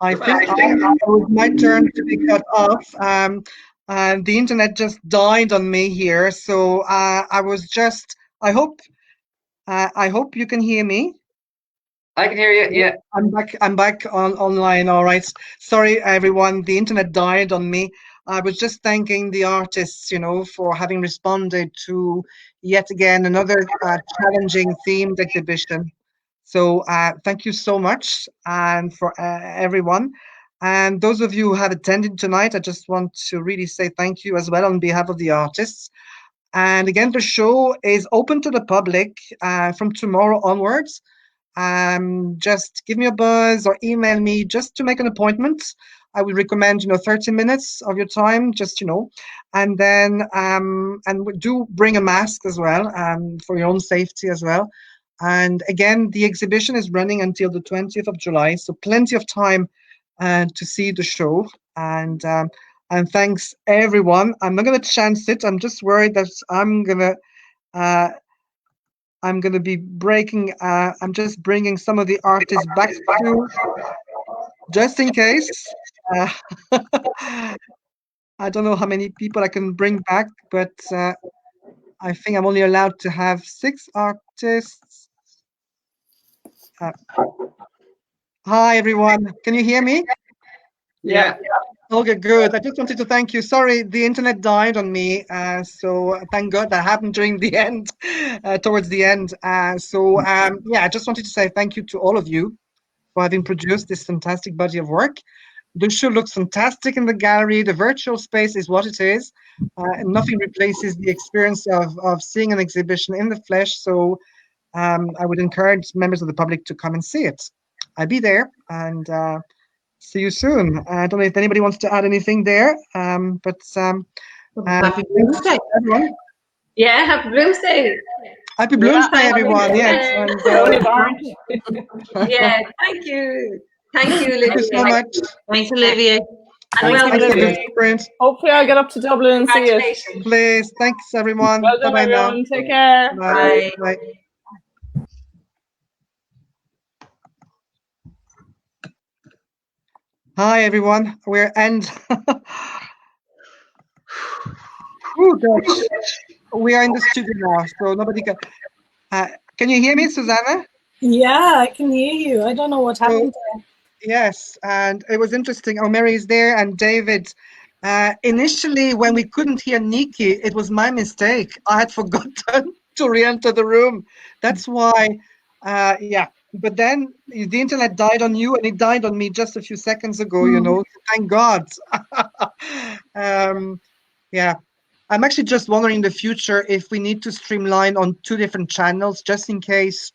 I think it was my turn to be cut off. And the internet just died on me here. So I was just, I hope you can hear me. I can hear you, yeah. I'm back online, all right. Sorry, everyone, the internet died on me. I was just thanking the artists, for having responded to yet again another challenging themed exhibition. So thank you so much, and for everyone. And those of you who have attended tonight, I just want to really say thank you as well on behalf of the artists. And again, the show is open to the public from tomorrow onwards. Just give me a buzz or email me just to make an appointment. I would recommend 30 minutes of your time, just and then and do bring a mask as well, for your own safety as well. And again, the exhibition is running until the 20th of July, so plenty of time to see the show. And thanks everyone. I'm not going to chance it. I'm just worried that I'm gonna be breaking. I'm just bringing some of the artists back to, just in case. I don't know how many people I can bring back, but I think I'm only allowed to have 6 artists. Hi everyone, can you hear me? Yeah. Okay, good. I just wanted to thank you. Sorry, the internet died on me, so thank God that happened during the end, towards the end. Yeah, I just wanted to say thank you to all of you for having produced this fantastic body of work. The show looks fantastic in the gallery. The virtual space is what it is. Nothing replaces the experience of seeing an exhibition in the flesh. So I would encourage members of the public to come and see it. I'll be there, and see you soon. I don't know if anybody wants to add anything there, but Happy Bloomsday, everyone. Yeah, happy Bloomsday. Happy Bloomsday, everyone. Yes. Yeah, thank you. Thank you, Olivia. Thank you so much. Thanks, Olivier. And welcome. Hopefully I'll get up to Dublin and see it. Please. Thanks, everyone. Well done, Bye-bye now. everyone. Take care. Bye. Bye. Hi, everyone. We're oh, gosh. We are in the studio now, so nobody can. Can you hear me, Susanna? Yeah, I can hear you. I don't know what happened there. Yes, and it was interesting. Oh, Mary is there, and David. Initially, when we couldn't hear Nikki, it was my mistake. I had forgotten to re-enter the room. That's why, yeah. But then the internet died on you, and it died on me just a few seconds ago, Thank God. Yeah. I'm actually just wondering in the future if we need to streamline on 2 different channels, just in case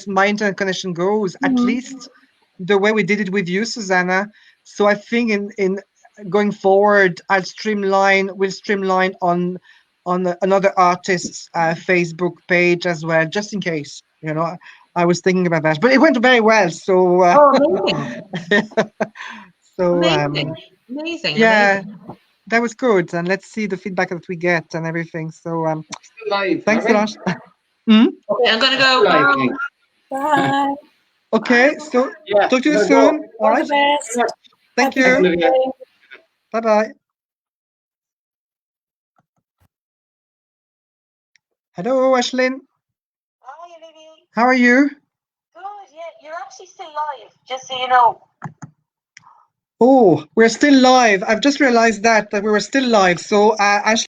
my internet connection goes, at least the way we did it with you, Susanna, So I think in going forward, we'll streamline on another artist's Facebook page as well, just in case. You know, I was thinking about that, but it went very well. So Amazing. so Amazing. yeah, Amazing. that was good, and let's see the feedback that we get and everything. So Still live, thanks a are lot. Okay, I'm gonna go. Live, Bye. Nick. Bye. Okay, so Yeah, talk to you gotta soon. go. All All right, the best. thank Happy you. Olivia. birthday. Bye bye. Hello, Ashlyn. Hi, Olivia. How are you? Good, yeah. You're actually still live, just so you know. Oh, we're still live. I've just realized that we were still live. So, Ashlyn.